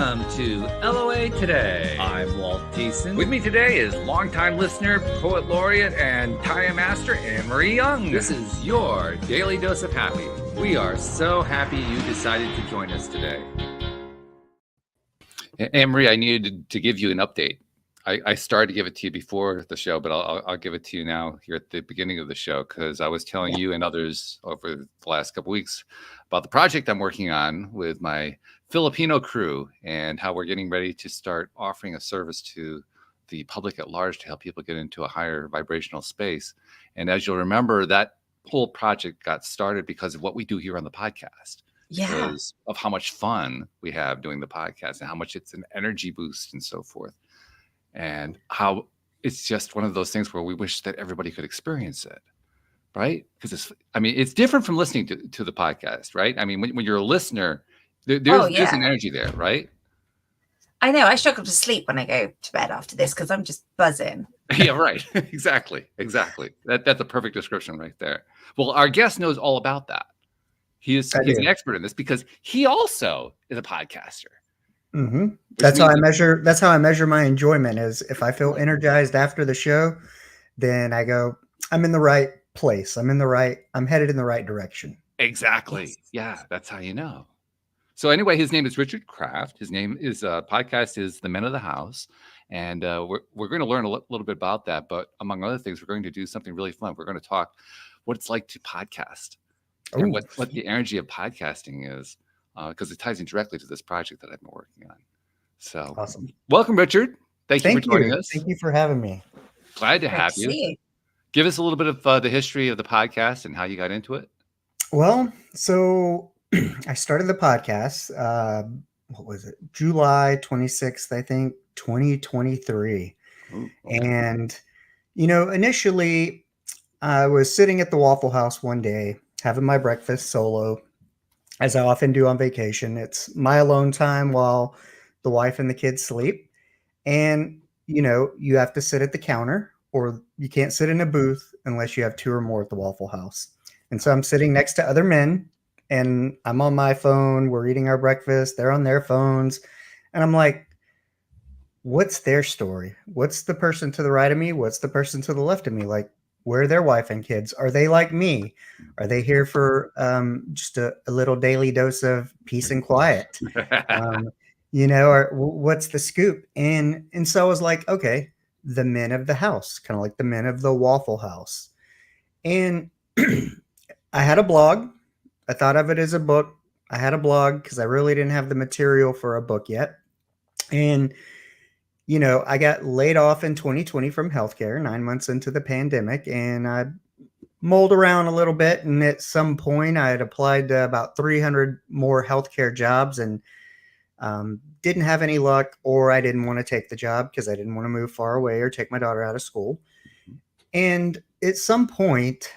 Welcome to LOA Today. I'm Walt Thiessen. With me today is longtime listener, poet laureate, and Taya Master Anne-Marie Young. This is your Daily Dose of Happy. We are so happy you decided to join us today. Anne-Marie, I needed to give you an update. I started to give it to you before the show, but I'll give it to you now here at the beginning of the show, because I was telling you and others over the last couple of weeks about the project I'm working on with my Filipino crew and how we're getting ready to start offering a service to the public at large to help people get into a higher vibrational space. And as you'll remember, that whole project got started because of what we do here on the podcast. Because of how much fun we have doing the podcast and how much it's an energy boost and so forth. And how it's just one of those things where we wish that everybody could experience it, right? Because it's different from listening to the podcast, right? I mean, when you're a listener, there's an energy there, right? I know. I struggle to sleep when I go to bed after this because I'm just buzzing. Yeah, right. Exactly. That's a perfect description right there. Well, our guest knows all about that. He's an expert in this because he also is a podcaster. Mm-hmm. That's how I measure my enjoyment. Is if I feel energized after the show, then I go, I'm in the right place. I'm headed in the right direction. Exactly. Yeah, that's how you know. So anyway, his name is Richard Kraft. His name is podcast is The Men of the House, and we're going to learn a little bit about that. But among other things, we're going to do something really fun. We're going to talk what it's like to podcast and what the energy of podcasting is. Because it ties in directly to this project that I've been working on. So awesome. Welcome, Richard. Thank you for joining us. Thank you for having me. Glad to have you. Give us a little bit of the history of the podcast and how you got into it. Well, so I started the podcast, what was it? July 26th, I think, 2023. Ooh, okay. And, initially I was sitting at the Waffle House one day, having my breakfast solo, as I often do on vacation. It's my alone time while the wife and the kids sleep. And, you have to sit at the counter, or you can't sit in a booth unless you have two or more at the Waffle House. And so I'm sitting next to other men and I'm on my phone. We're eating our breakfast. They're on their phones. And I'm like, what's their story? What's the person to the right of me? What's the person to the left of me? Like, where are their wife and kids? Are they like me? Are they here for just a little daily dose of peace and quiet? Or what's the scoop? And so I was like, okay, the men of the house, kind of like the men of the Waffle House. And I had a blog. I thought of it as a book. I had a blog because I really didn't have the material for a book yet. And I got laid off in 2020 from healthcare, 9 months into the pandemic, and I mulled around a little bit. And at some point I had applied to about 300 more healthcare jobs and didn't have any luck, or I didn't want to take the job because I didn't want to move far away or take my daughter out of school. And at some point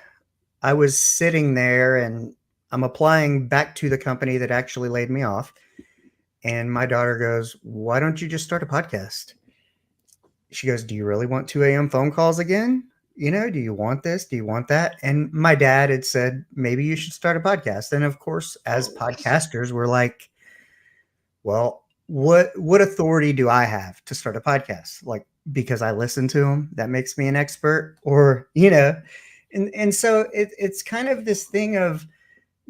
I was sitting there and I'm applying back to the company that actually laid me off. And my daughter goes, why don't you just start a podcast? She goes, do you really want 2 a.m. phone calls again? Do you want this? Do you want that? And my dad had said, maybe you should start a podcast. And of course, as podcasters, we're like, well, what authority do I have to start a podcast? Like, because I listen to them, that makes me an expert, or, and so it's kind of this thing of,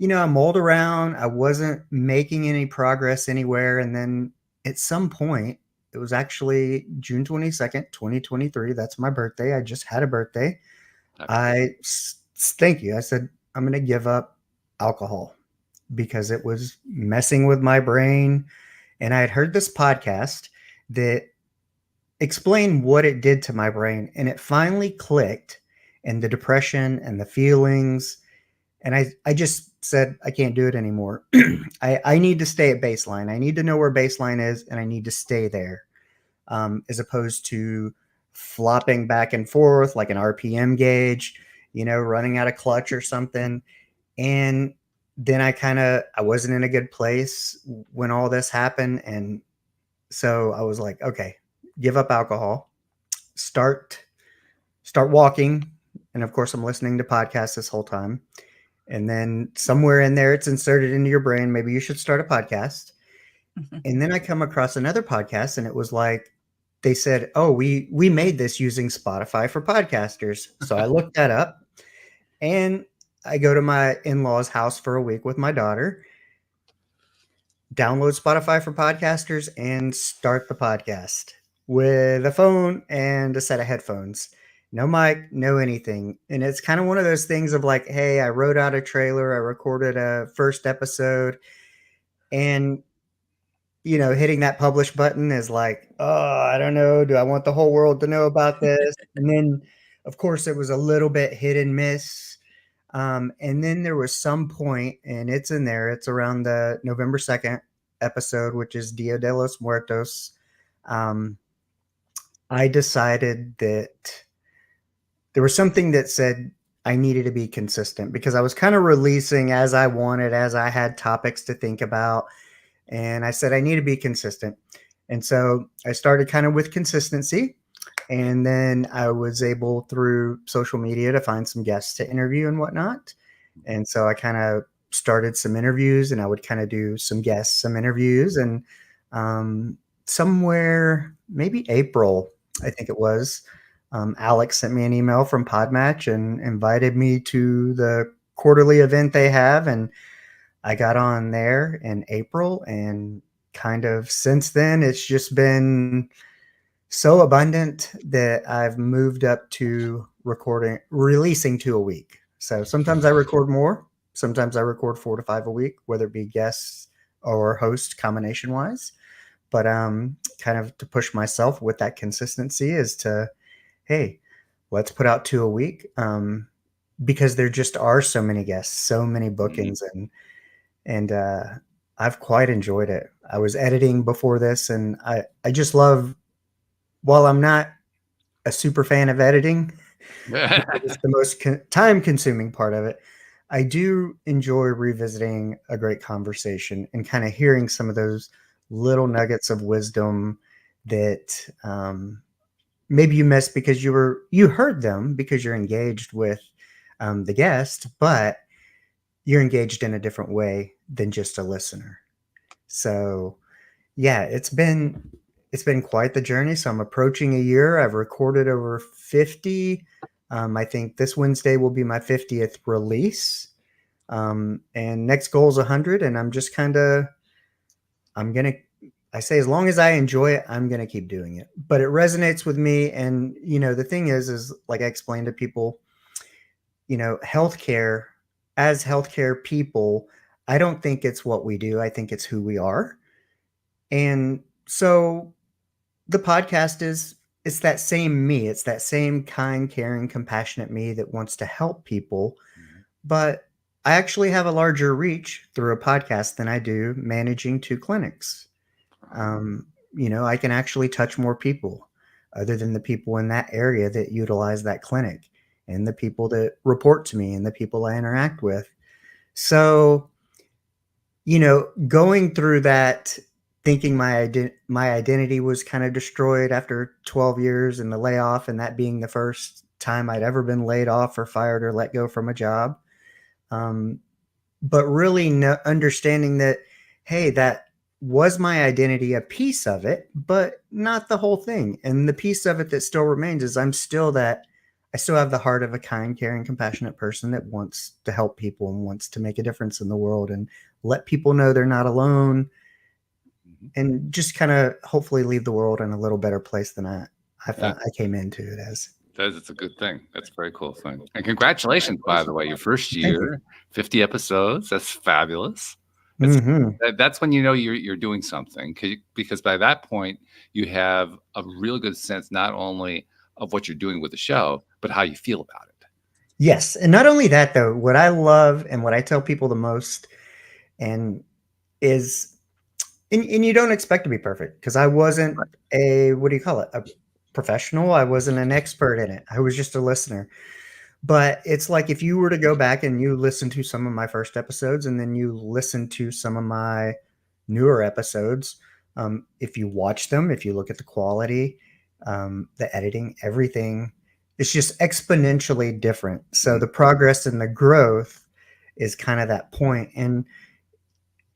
I mulled around. I wasn't making any progress anywhere. And then at some point, it was actually June 22nd, 2023. That's my birthday. I just had a birthday. Thank you. I said, I'm going to give up alcohol because it was messing with my brain. And I had heard this podcast that explained what it did to my brain. And it finally clicked, and the depression and the feelings. And I just said, I can't do it anymore. I need to stay at baseline. I need to know where baseline is, and I need to stay there, as opposed to flopping back and forth like an RPM gauge, running out of clutch or something. And then I wasn't in a good place when all this happened. And so I was like, okay, give up alcohol, start walking. And of course I'm listening to podcasts this whole time. And then somewhere in there, it's inserted into your brain, maybe you should start a podcast. And then I come across another podcast, and it was like, they said, oh, we made this using Spotify for podcasters. So I looked that up, and I go to my in-laws' house for a week with my daughter, download Spotify for podcasters, and start the podcast with a phone and a set of headphones. No mic, no anything. And it's kind of one of those things of like, hey, I wrote out a trailer, I recorded a first episode, and hitting that publish button is like, oh, I don't know. Do I want the whole world to know about this? And then, of course, it was a little bit hit and miss. And then there was some point, and it's in there, it's around the November 2nd episode, which is Dia de los Muertos. I decided that there was something that said I needed to be consistent, because I was kind of releasing as I wanted, as I had topics to think about. And I said, I need to be consistent. And so I started kind of with consistency. And then I was able through social media to find some guests to interview and whatnot. And so I kind of started some interviews, and I would kind of do some guests, some interviews. And somewhere, maybe April, I think it was, Alex sent me an email from Podmatch and invited me to the quarterly event they have. And I got on there in April, and kind of since then, it's just been so abundant that I've moved up to releasing 2 a week. So sometimes I record more, sometimes I record 4 to 5 a week, whether it be guests or host combination wise. But kind of to push myself with that consistency is to, hey, let's put out 2 a week, because there just are so many guests, so many bookings, and I've quite enjoyed it. I was editing before this, and I just love, while I'm not a super fan of editing, it's the most time-consuming part of it, I do enjoy revisiting a great conversation and kind of hearing some of those little nuggets of wisdom that maybe you missed because you heard them because you're engaged with the guest, but you're engaged in a different way than just a listener. So yeah, it's been quite the journey. So I'm approaching a year. I've recorded over 50. I think this Wednesday will be my 50th release. And next goal is 100. And I'm just I say, as long as I enjoy it, I'm going to keep doing it, but it resonates with me. And, the thing is like I explained to people, healthcare, as healthcare people, I don't think it's what we do. I think it's who we are. And so the podcast it's that same me. It's that same kind, caring, compassionate me that wants to help people. But I actually have a larger reach through a podcast than I do managing 2 clinics. I can actually touch more people other than the people in that area that utilize that clinic, and the people that report to me, and the people I interact with. So, going through that, thinking my identity was kind of destroyed after 12 years in the layoff, and that being the first time I'd ever been laid off or fired or let go from a job. But really understanding that, hey, that was my identity, a piece of it, but not the whole thing. And the piece of it that still remains is I still have the heart of a kind, caring, compassionate person that wants to help people and wants to make a difference in the world and let people know they're not alone, and just kind of hopefully leave the world in a little better place than I came into it as. That's a good thing. That's a very cool thing. And congratulations, by the way, your first year, 50 episodes. That's fabulous. That's when you're doing something, because by that point you have a real good sense not only of what you're doing with the show, but how you feel about it. Yes. And not only that, though, what I love and what I tell people the most is you don't expect to be perfect, because I wasn't a professional. I wasn't an expert in it. I was just a listener. But it's like, if you were to go back and you listen to some of my first episodes, and then you listen to some of my newer episodes, if you watch them, if you look at the quality, the editing, everything, it's just exponentially different. So the progress and the growth is kind of that point. And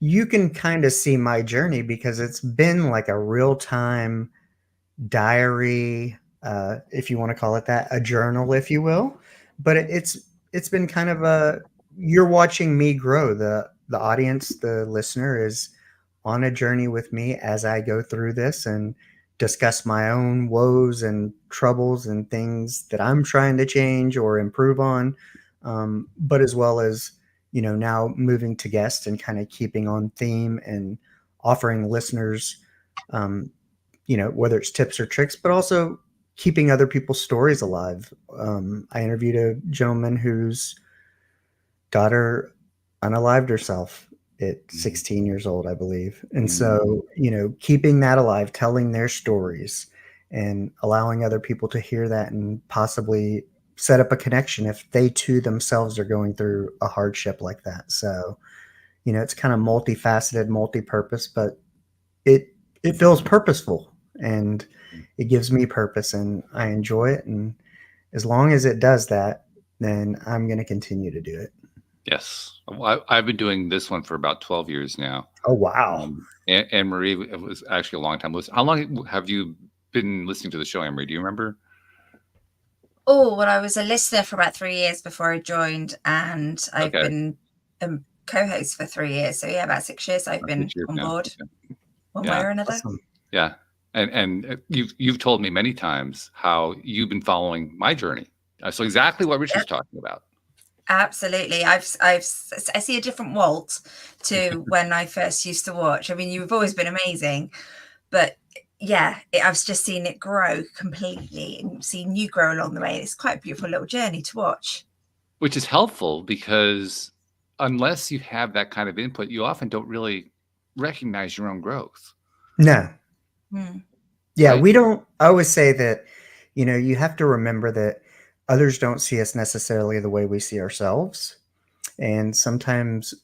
you can kind of see my journey because it's been like a real-time diary, if you want to call it that, a journal, if you will. But it's been kind of a, you're watching me grow. The audience, the listener is on a journey with me as I go through this and discuss my own woes and troubles and things that I'm trying to change or improve on. But as well as, now moving to guests and kind of keeping on theme and offering listeners, whether it's tips or tricks, but also keeping other people's stories alive. I interviewed a gentleman whose daughter unalived herself at 16 years old, I believe. And so, keeping that alive, telling their stories and allowing other people to hear that and possibly set up a connection if they too themselves are going through a hardship like that. So, it's kind of multifaceted, multi-purpose, but it feels purposeful and it gives me purpose and I enjoy it. And as long as it does that, then I'm going to continue to do it. Yes. Well, I've been doing this one for about 12 years now. Oh, wow. And Marie, it was actually a long time listening. How long have you been listening to the show, Anne-Marie? Do you remember? Oh, well, I was a listener for about 3 years before I joined, and I've been a co-host for 3 years. So yeah, about 6 years I've been on board one way or another. Awesome. Yeah. And you've told me many times how you've been following my journey. So exactly what Richard's talking about. Absolutely. I see a different Walt to when I first used to watch. I mean, you've always been amazing, but yeah, I've just seen it grow completely and seen you grow along the way. It's quite a beautiful little journey to watch. Which is helpful because unless you have that kind of input, you often don't really recognize your own growth. No. Yeah, Right? we don't. I always say that, you have to remember that others don't see us necessarily the way we see ourselves. And sometimes,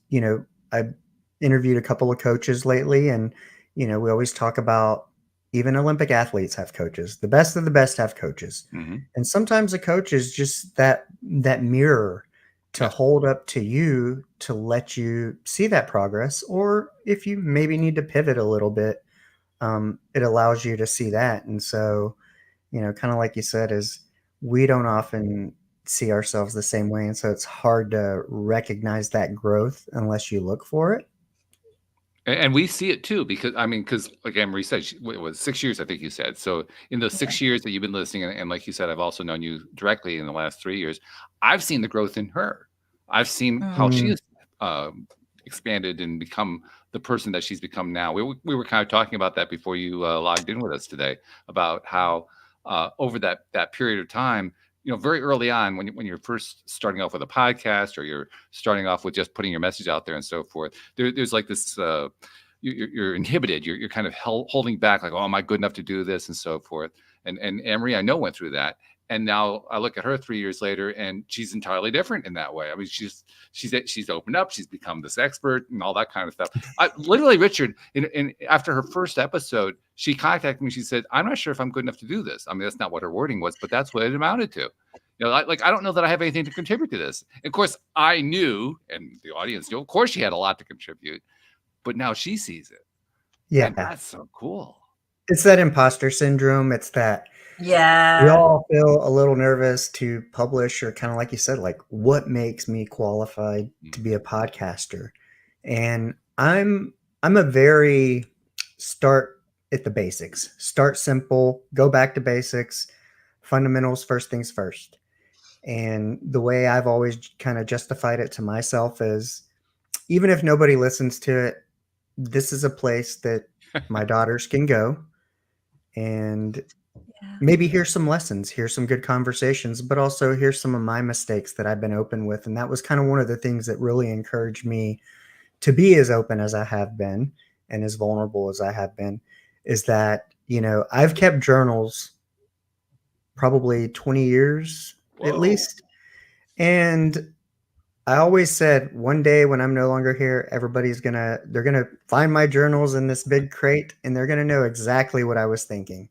I've interviewed a couple of coaches lately, and, we always talk about even Olympic athletes have coaches. The best of the best have coaches. Mm-hmm. And sometimes a coach is just that mirror to hold up to you to let you see that progress. Or if you maybe need to pivot a little bit, it allows you to see that. And so, kind of like you said, is we don't often see ourselves the same way. And so it's hard to recognize that growth unless you look for it. And we see it too, because like Anne-Marie said, it was 6 years, I think you said. So in those 6 years that you've been listening, and like you said, I've also known you directly in the last 3 years, I've seen the growth in her. I've seen how she has expanded and become the person that she's become now. We were kind of talking about that before you logged in with us today, about how over that period of time, very early on when you're first starting off with a podcast or you're starting off with just putting your message out there and so forth, there's like this, you're inhibited. You're kind of holding back, like, oh, am I good enough to do this and so forth. And Anne-Marie, I know, went through that. And now I look at her 3 years later, and she's entirely different in that way. I mean, she's opened up. She's become this expert and all that kind of stuff. Literally, Richard, after her first episode, she contacted me. She said, "I'm not sure if I'm good enough to do this." I mean, that's not what her wording was, but that's what it amounted to. I don't know that I have anything to contribute to this. And of course, I knew, and the audience knew, of course, she had a lot to contribute. But now she sees it. Yeah, and that's so cool. It's that imposter syndrome. It's that. Yeah. We all feel a little nervous to publish, or kind of like you said, like, what makes me qualified to be a podcaster? And I'm a very start at the basics, start simple, go back to basics, fundamentals, first things first. And the way I've always kind of justified it to myself is, even if nobody listens to it, this is a place that my daughters can go and maybe hear some lessons, hear some good conversations, but also hear some of my mistakes that I've been open with. And that was kind of one of the things that really encouraged me to be as open as I have been and as vulnerable as I have been, is that, I've kept journals probably 20 years at least. And I always said, one day when I'm no longer here, they're going to find my journals in this big crate and they're going to know exactly what I was thinking.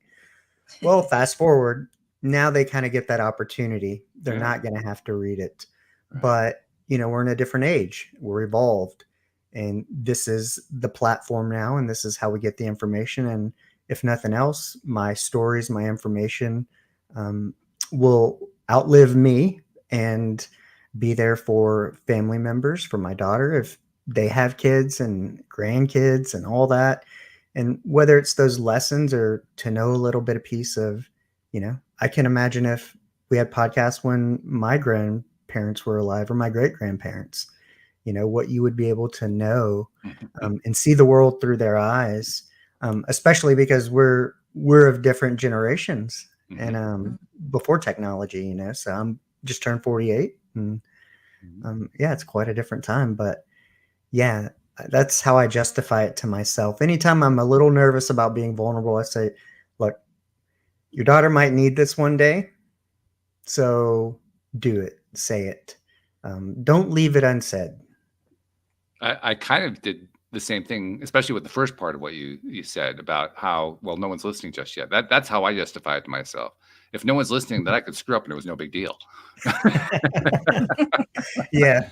Well, fast forward, now they kind of get that opportunity. They're not going to have to read it. Right. But, we're in a different age. We're evolved. And this is the platform now, and this is how we get the information. And if nothing else, my stories, my information will outlive me and be there for family members, for my daughter, if they have kids and grandkids and all that. And whether it's those lessons or to know a little bit of piece of, I can imagine if we had podcasts when my grandparents were alive or my great grandparents, what you would be able to know and see the world through their eyes, especially because we're of different generations and before technology, so I'm just turned 48 and yeah, it's quite a different time, but yeah, that's how I justify it to myself. Anytime I'm a little nervous about being vulnerable, I say, look, your daughter might need this one day, so do it, say it. Don't leave it unsaid. I kind of did the same thing, especially with the first part of what you said about how, well, no one's listening just yet. That's how I justify it to myself. If no one's listening, then I could screw up and it was no big deal. Yeah.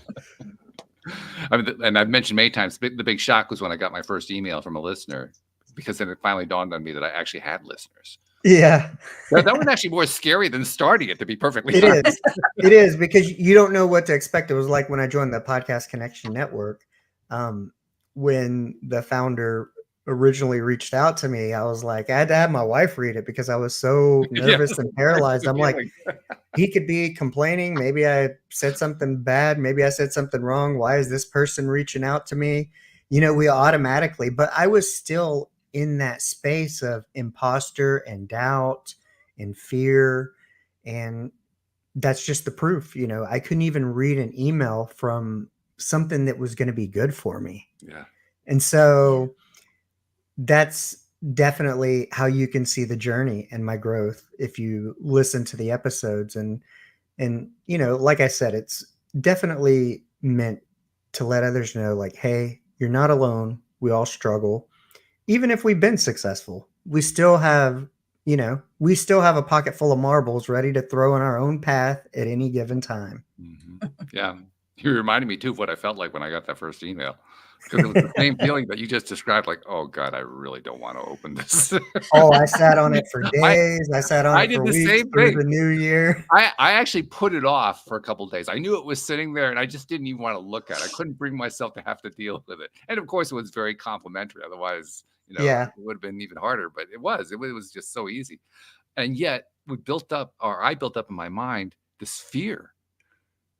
I mean, and I've mentioned many times, the big shock was when I got my first email from a listener, because then it finally dawned on me that I actually had listeners. Yeah. That was actually more scary than starting it, to be perfectly honest. It is, because you don't know what to expect. It was like when I joined the Podcast Connection Network, when the founder originally reached out to me, I was like, I had to have my wife read it because I was so nervous and paralyzed. I'm like, he could be complaining. Maybe I said something bad. Maybe I said something wrong. Why is this person reaching out to me? We automatically, but I was still in that space of imposter and doubt and fear. And that's just the proof. I couldn't even read an email from something that was going to be good for me. Yeah. And so that's definitely how you can see the journey and my growth if you listen to the episodes. And like I said, it's definitely meant to let others know, like, hey, you're not alone. We all struggle. Even if we've been successful, we still have a pocket full of marbles ready to throw in our own path at any given time. Yeah. You reminded me too of what I felt like when I got that first email, because it was the same feeling that you just described, like, oh God, I really don't want to open this. Oh, I sat on it for days. I sat on it for weeks through the new year. I actually put it off for a couple of days. I knew it was sitting there and I just didn't even want to look at it. I couldn't bring myself to have to deal with it. And of course it was very complimentary. Otherwise, it would have been even harder, but it was just so easy. And yet I built up in my mind this fear.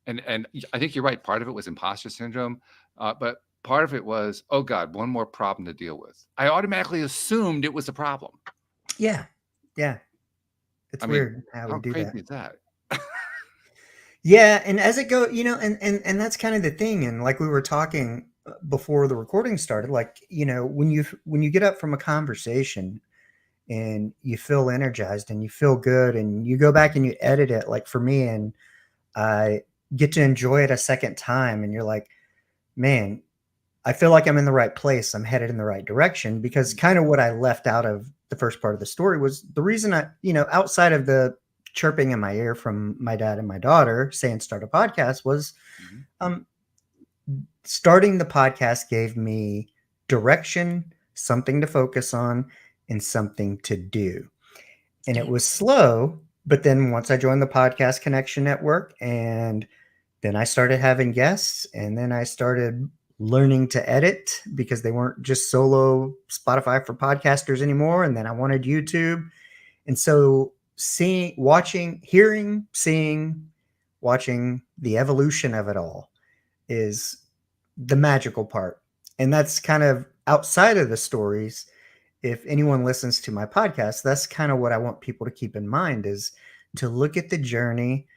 And I think you're right. Part of it was imposter syndrome, but part of it was, oh God, one more problem to deal with. I automatically assumed it was a problem. Yeah. It's weird how we do that. How crazy is that? Yeah, and as it goes, and that's kind of the thing. And like we were talking before the recording started, like, when you get up from a conversation and you feel energized and you feel good and you go back and you edit it, like for me, and I get to enjoy it a second time, and you're like, man, I feel like I'm in the right place. I'm headed in the right direction, because kind of what I left out of the first part of the story was the reason I, outside of the chirping in my ear from my dad and my daughter saying start a podcast, was starting the podcast gave me direction, something to focus on, and something to do. And it was slow, but then once I joined the Podcast Connection Network, and then I started having guests, and then I started learning to edit, because they weren't just solo Spotify for podcasters anymore. And then I wanted YouTube. And so watching the evolution of it all is the magical part. And that's kind of outside of the stories. If anyone listens to my podcast, that's kind of what I want people to keep in mind, is to look at the journey,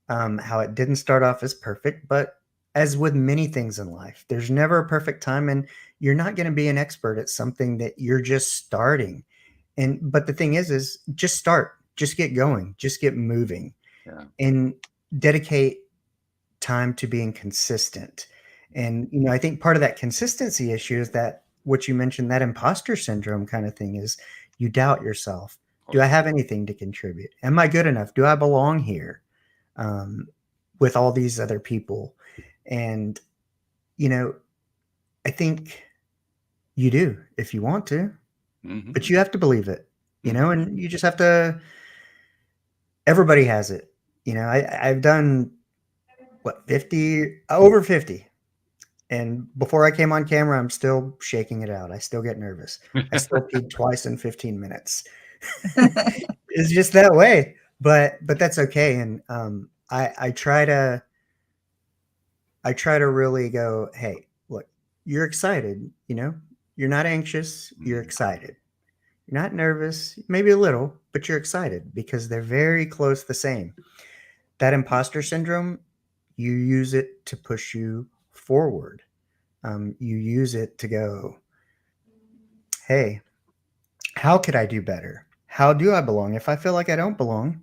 how it didn't start off as perfect, but as with many things in life, there's never a perfect time, and you're not going to be an expert at something that you're just starting. But the thing is just start, just get going, just get moving, and dedicate time to being consistent. And, I think part of that consistency issue is that what you mentioned, that imposter syndrome kind of thing, is you doubt yourself. Do I have anything to contribute? Am I good enough? Do I belong here with all these other people? And, I think you do if you want to, Mhm. but you have to believe it, and you just have to. Everybody has it. I've done what, 50, over 50. And before I came on camera, I'm still shaking it out. I still get nervous. I still peed twice in 15 minutes. It's just that way, but that's okay. And I try to really go, hey, look, you're excited, you're not anxious, you're excited. You're not nervous, maybe a little, but you're excited because they're very close the same. That imposter syndrome, you use it to push you forward. You use it to go, hey, how could I do better? How do I belong if I feel like I don't belong?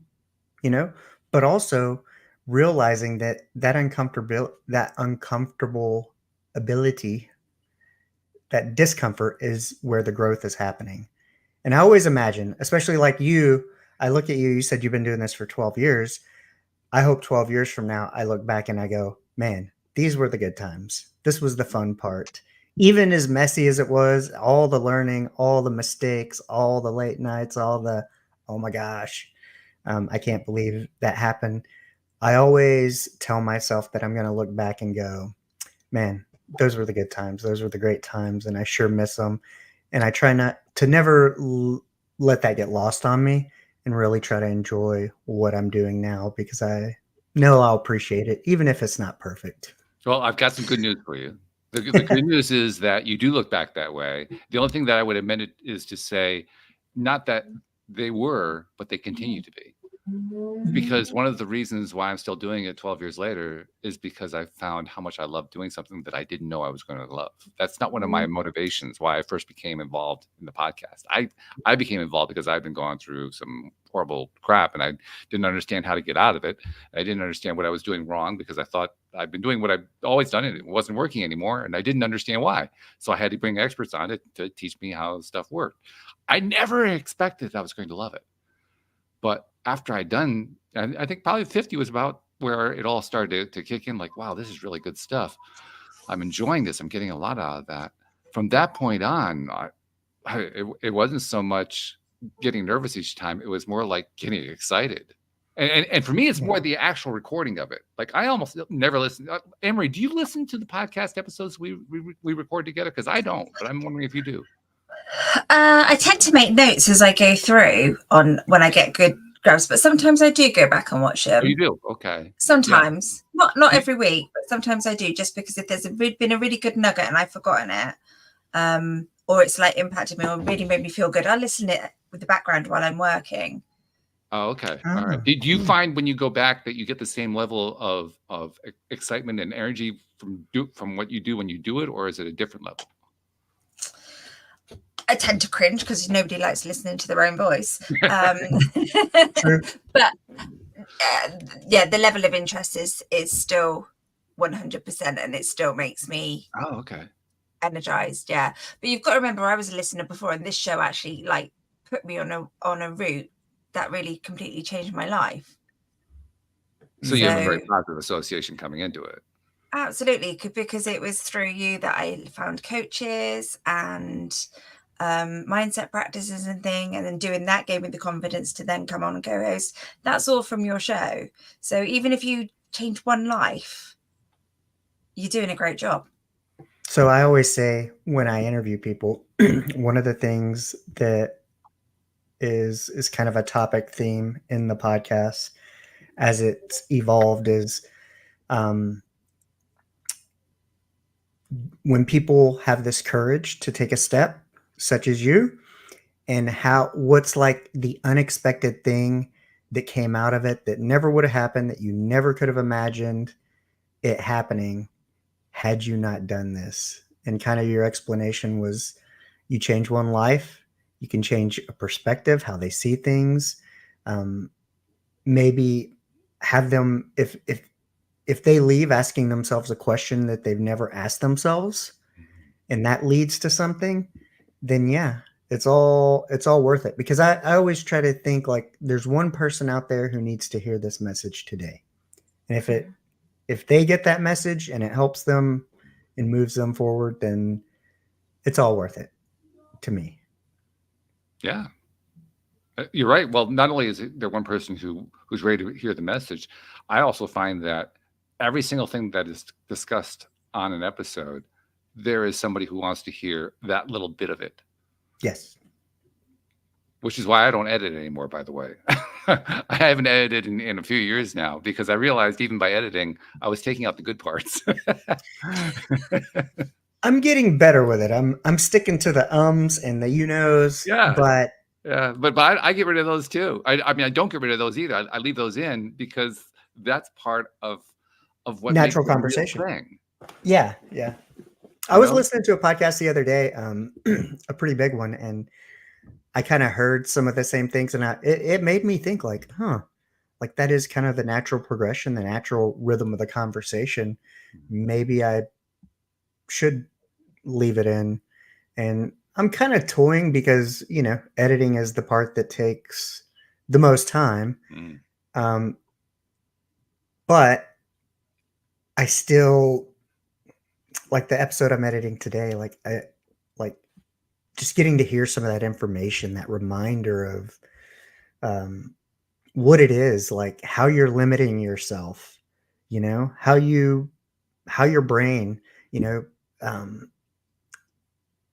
But also realizing that uncomfortable ability, that discomfort is where the growth is happening. And I always imagine, especially like you, I look at you, you said you've been doing this for 12 years. I hope 12 years from now, I look back and I go, man, these were the good times. This was the fun part. Even as messy as it was, all the learning, all the mistakes, all the late nights, all the, oh my gosh, I can't believe that happened. I always tell myself that I'm going to look back and go, man, those were the good times. Those were the great times. And I sure miss them. And I try not to never let that get lost on me and really try to enjoy what I'm doing now because I know I'll appreciate it, even if it's not perfect. Well, I've got some good news for you. The good news is that you do look back that way. The only thing that I would amend it is to say, not that they were, but they continue to be. Because one of the reasons why I'm still doing it 12 years later is because I found how much I love doing something that I didn't know I was going to love. That's not one of my motivations why I first became involved in the podcast. I became involved because I've been going through some horrible crap and I didn't understand how to get out of it. I didn't understand what I was doing wrong because I thought I'd been doing what I've always done and it wasn't working anymore. And I didn't understand why. So I had to bring experts on it to teach me how stuff worked. I never expected I was going to love it. But after I'd done, I think probably 50 was about where it all started to kick in. Like, wow, this is really good stuff. I'm enjoying this. I'm getting a lot out of that. From that point on, it wasn't so much getting nervous each time. It was more like getting excited. And for me, it's more the actual recording of it. Like I almost never listen. Emery, do you listen to the podcast episodes we record together? Because I don't, but I'm wondering if you do. I tend to make notes as I go through on when I get good grabs, but sometimes I do go back and watch them. Oh, you do? Okay. Sometimes, not every week, but sometimes I do, just because if there's been a really good nugget and I've forgotten it, or it's like impacted me or really made me feel good, I listen to it with the background while I'm working. Oh, okay. All right. Did you find when you go back that you get the same level of excitement and energy from what you do when you do it, or is it a different level? I tend to cringe because nobody likes listening to their own voice. True. But yeah, the level of interest is still 100%, and it still makes me energized. Yeah, but you've got to remember, I was a listener before, and this show actually like put me on a route that really completely changed my life. So you have a very positive association coming into it. Absolutely, because it was through you that I found coaches and mindset practices and thing, and then doing that gave me the confidence to then come on and co-host. That's all from your show. So even if you change one life, you're doing a great job. So I always say when I interview people, one of the things that is kind of a topic theme in the podcast as it's evolved is when people have this courage to take a step such as you, and what's like the unexpected thing that came out of it that never would have happened, that you never could have imagined it happening had you not done this. And kind of your explanation was you change one life, you can change a perspective, how they see things. Maybe have them, if they leave asking themselves a question that they've never asked themselves, and that leads to something, then yeah, it's all worth it. Because I always try to think like there's one person out there who needs to hear this message today. And if they get that message and it helps them and moves them forward, then it's all worth it to me. Yeah. You're right. Well, not only is there one person who's ready to hear the message, I also find that every single thing that is discussed on an episode, there is somebody who wants to hear that little bit of it. Yes. Which is why I don't edit anymore, by the way. I haven't edited in a few years now because I realized even by editing, I was taking out the good parts. I'm getting better with it. I'm sticking to the ums and the you knows, Yeah. but yeah, but I get rid of those too. I mean, I don't get rid of those either. I leave those in because that's part of what natural makes it a real conversation. thing. Yeah. I was listening to a podcast the other day, a pretty big one, and I kind of heard some of the same things, and it made me think like, like that is kind of the natural progression, the natural rhythm of the conversation. Maybe I should leave it in. And I'm kind of toying because, editing is the part that takes the most time. But I still like the episode I'm editing today. Like just getting to hear some of that information, that reminder of what it is, like how you're limiting yourself, how your brain,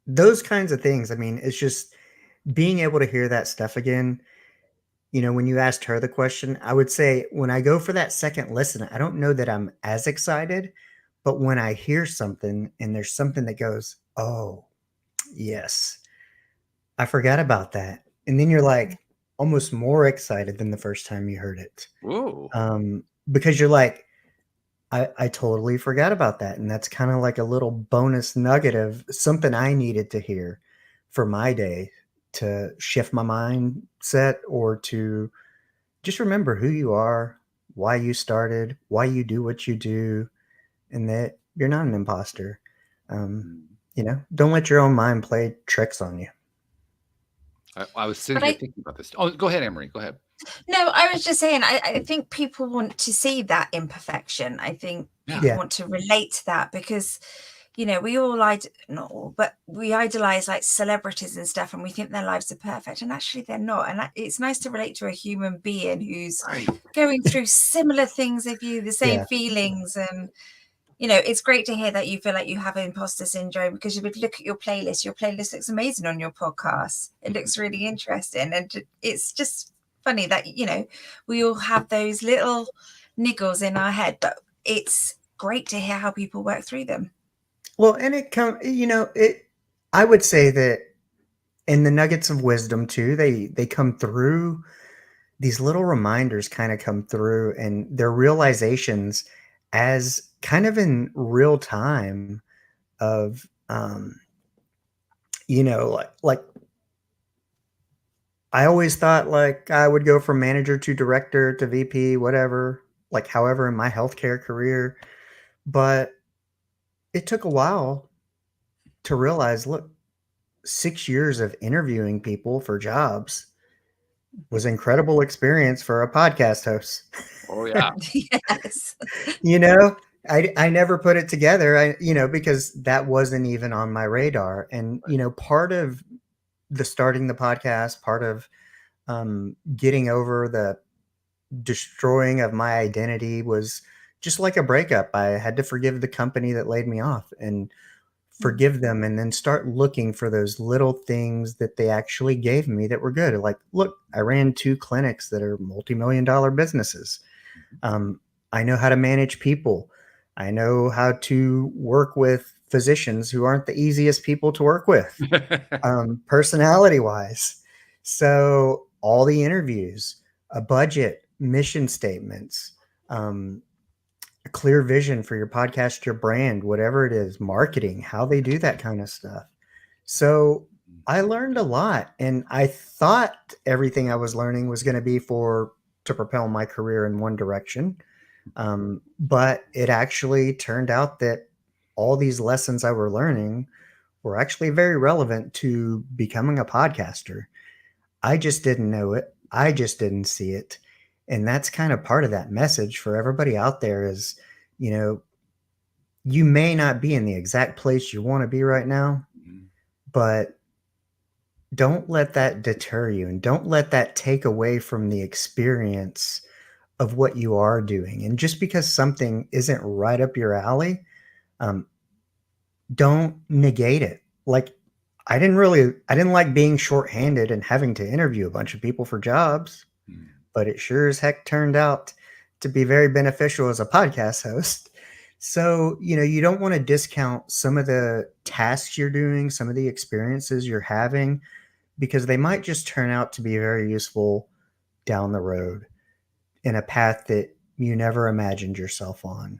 those kinds of things. I mean, it's just being able to hear that stuff again. When you asked her the question, I would say when I go for that second listen, I don't know that I'm as excited, but when I hear something and there's something that goes, oh, yes, I forgot about that. And then you're like almost more excited than the first time you heard it. Whoa. Because you're like, I totally forgot about that. And that's kind of like a little bonus nugget of something I needed to hear for my day to shift my mindset or to just remember who you are, why you started, why you do what you do, and that you're not an imposter. Don't let your own mind play tricks on you. I was sitting here thinking about this. Oh, go ahead, Emery. Go ahead. No, I was just saying, I think people want to see that imperfection. I think people want to relate to that because, we all not all, but we idolize like celebrities and stuff, and we think their lives are perfect, and actually they're not. And it's nice to relate to a human being who's going through similar things as you, the same feelings. And, it's great to hear that you feel like you have imposter syndrome, because you would look at your playlist looks amazing on your podcast. It looks really interesting. And it's just funny that, we all have those little niggles in our head, but it's great to hear how people work through them. Well, and I would say that in the nuggets of wisdom too, they come through, these little reminders kind of come through, and their realizations as kind of in real time of, like I always thought like I would go from manager to director to VP, whatever, like however in my healthcare career. But it took a while to realize, look, 6 years of interviewing people for jobs was incredible experience for a podcast host. Oh yeah. Yes. I never put it together, because that wasn't even on my radar. And, part of the starting the podcast, part of getting over the destroying of my identity was just like a breakup. I had to forgive the company that laid me off and forgive them, and then start looking for those little things that they actually gave me that were good. Like, look, I ran 2 clinics that are multi-million-dollar businesses. I know how to manage people. I know how to work with physicians who aren't the easiest people to work with, personality wise. So all the interviews, a budget, mission statements, a clear vision for your podcast, your brand, whatever it is, marketing, how they do that kind of stuff. So I learned a lot, and I thought everything I was learning was going to be to propel my career in one direction. But it actually turned out that all these lessons I were learning were actually very relevant to becoming a podcaster. I just didn't know it. I just didn't see it. And that's kind of part of that message for everybody out there is, you may not be in the exact place you want to be right now, but don't let that deter you, and don't let that take away from the experience of what you are doing. And just because something isn't right up your alley, don't negate it. Like, I didn't like being shorthanded and having to interview a bunch of people for jobs, but it sure as heck turned out to be very beneficial as a podcast host. So, you don't want to discount some of the tasks you're doing, some of the experiences you're having, because they might just turn out to be very useful down the road in a path that you never imagined yourself on.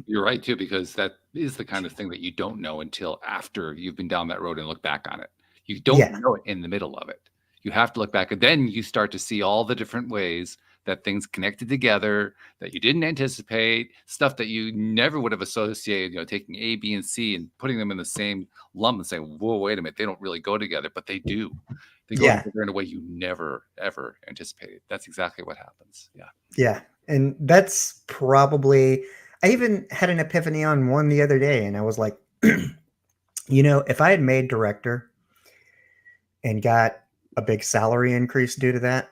You're right too, because that is the kind of thing that you don't know until after you've been down that road and look back on it. You don't know it in the middle of it. You have to look back, and then you start to see all the different ways that things connected together that you didn't anticipate, stuff that you never would have associated, taking A, B, and C and putting them in the same lump and saying, whoa, wait a minute, they don't really go together, but they do. They go together in a way you never, ever anticipated. That's exactly what happens. Yeah. Yeah. And that's probably, I even had an epiphany on one the other day, and I was like, if I had made director and got a big salary increase due to that,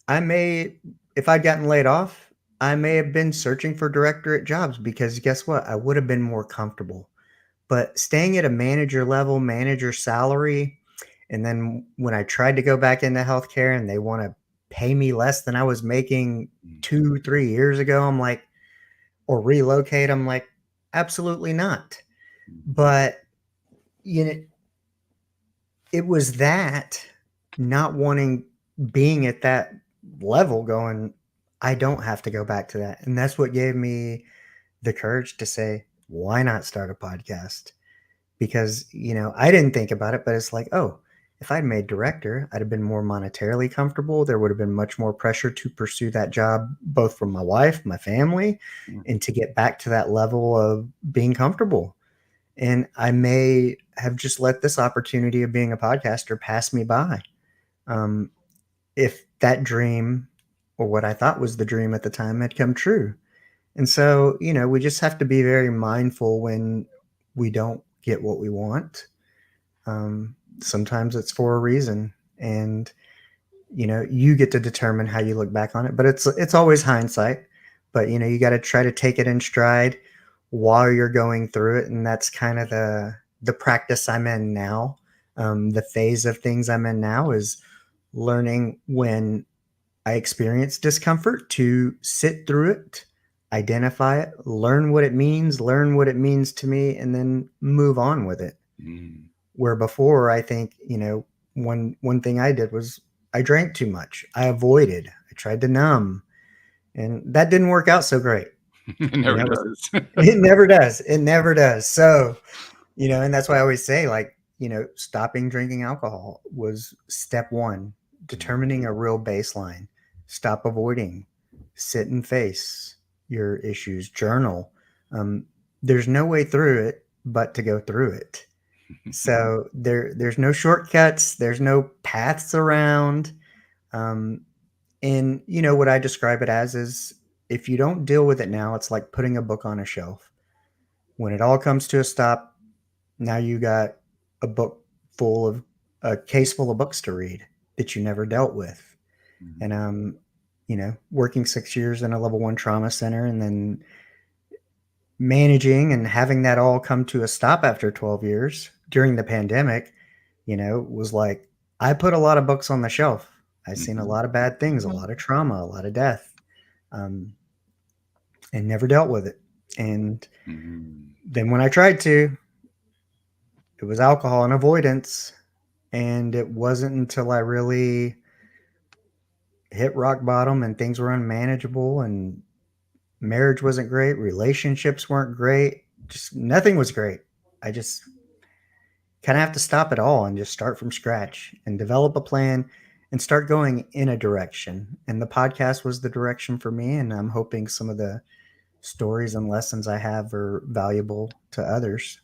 if I'd gotten laid off, I may have been searching for directorate jobs, because guess what? I would have been more comfortable. But staying at a manager salary, and then when I tried to go back into healthcare and they want to pay me less than I was making 2-3 years ago, I'm like, or relocate, I'm like, absolutely not. But it was that not wanting, being at that level, going, I don't have to go back to that. And that's what gave me the courage to say, why not start a podcast? Because, I didn't think about it, but it's like, oh, if I'd made director, I'd have been more monetarily comfortable. There would have been much more pressure to pursue that job, both from my wife, my family, and to get back to that level of being comfortable. And I may have just let this opportunity of being a podcaster pass me by. If that dream, or what I thought was the dream at the time, had come true. And so, we just have to be very mindful when we don't get what we want. Sometimes it's for a reason, and, you get to determine how you look back on it, but it's always hindsight. But, you got to try to take it in stride while you're going through it. And that's kind of the practice I'm in now. The phase of things I'm in now is learning, when I experience discomfort, to sit through it, identify it, learn what it means to me, and then move on with it. Where before, I think, one thing I did was I drank too much. I avoided. I tried to numb, and that didn't work out so great. It never does. It never does. It never does. So, and that's why I always say, like, stopping drinking alcohol was step one, determining a real baseline. Stop avoiding, sit and face your issues, journal. There's no way through it but to go through it. So there's no shortcuts. There's no paths around. And what I describe it as is, if you don't deal with it now, it's like putting a book on a shelf. When it all comes to a stop, now you got a case full of books to read that you never dealt with. And working 6 years in a level 1 trauma center, and then managing and having that all come to a stop after 12 years during the pandemic, was like, I put a lot of books on the shelf. I've seen a lot of bad things, a lot of trauma, a lot of death, and never dealt with it. And then when I tried to, it was alcohol and avoidance. And it wasn't until I really hit rock bottom and things were unmanageable, and marriage wasn't great, relationships weren't great, just nothing was great. I just kind of have to stop it all and just start from scratch and develop a plan and start going in a direction. And the podcast was the direction for me. And I'm hoping some of the stories and lessons I have are valuable to others.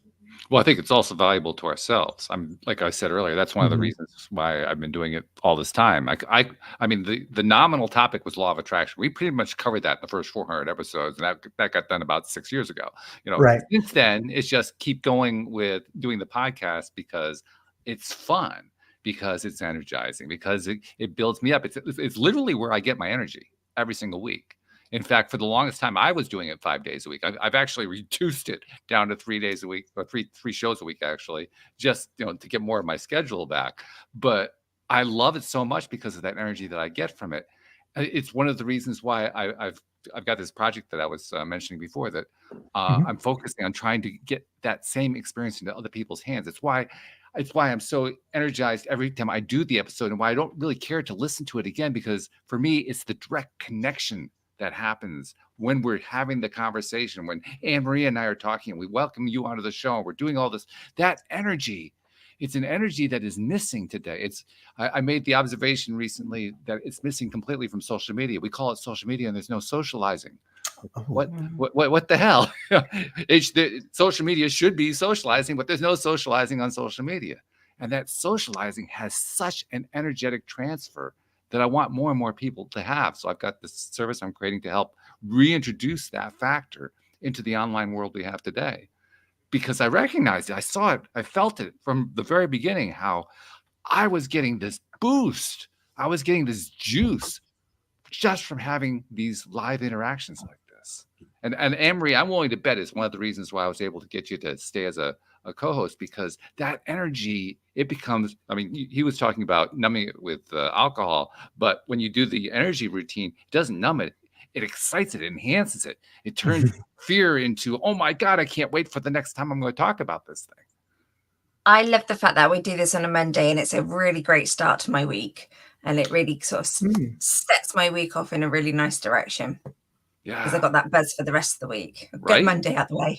Well, I think it's also valuable to ourselves. Like I said earlier, that's one of the reasons why I've been doing it all this time. I mean, the nominal topic was law of attraction. We pretty much covered that in the first 400 episodes, and that got done about 6 years ago. Right. Since then, it's just keep going with doing the podcast because it's fun, because it's energizing, because it builds me up. It's literally where I get my energy every single week. In fact, for the longest time, I was doing it 5 days a week. I've actually reduced it down to 3 days a week, or three shows a week, actually, just to get more of my schedule back. But I love it so much because of that energy that I get from it. It's one of the reasons why I've got this project that I was mentioning before that I'm focusing on trying to get that same experience into other people's hands. It's why I'm so energized every time I do the episode, and why I don't really care to listen to it again, because for me, it's the direct connection that happens when we're having the conversation, when Anne Marie and I are talking, and we welcome you onto the show, and we're doing all this. That energy, it's an energy that is missing today. I made the observation recently that it's missing completely from social media. We call it social media, and there's no socializing. What the hell? Social media should be socializing, but there's no socializing on social media. And that socializing has such an energetic transfer that I want more and more people to have. So I've got this service I'm creating to help reintroduce that factor into the online world we have today. Because I recognized it, I saw it, I felt it from the very beginning, how I was getting this boost. I was getting this juice just from having these live interactions like this. And Anne-Marie, I'm willing to bet is one of the reasons why I was able to get you to stay as a co-host, because that energy, it becomes, I mean, he was talking about numbing it with alcohol, but when you do the energy routine, it doesn't numb it. It excites it, enhances it. It turns fear into, oh my God, I can't wait for the next time I'm going to talk about this thing. I love the fact that we do this on a Monday, and it's a really great start to my week. And it really sort of sets my week off in a really nice direction. Yeah. Because I got that buzz for the rest of the week. Right? Get Monday out the way.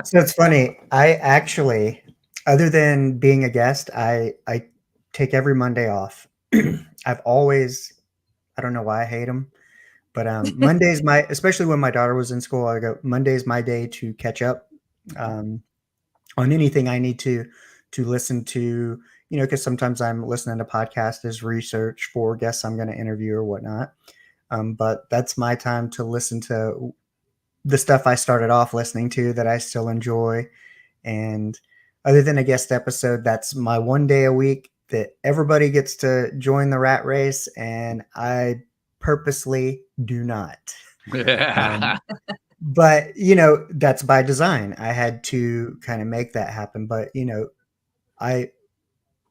So it's funny. I actually, other than being a guest, I take every Monday off. I've always, I don't know why I hate them, but Monday's especially when my daughter was in school, I go, Monday's my day to catch up on anything I need to listen to, because sometimes I'm listening to podcasts as research for guests I'm going to interview or whatnot. But that's my time to listen to the stuff I started off listening to that I still enjoy. And other than a guest episode, that's my one day a week that everybody gets to join the rat race. And I purposely do not. But, that's by design. I had to kind of make that happen. But,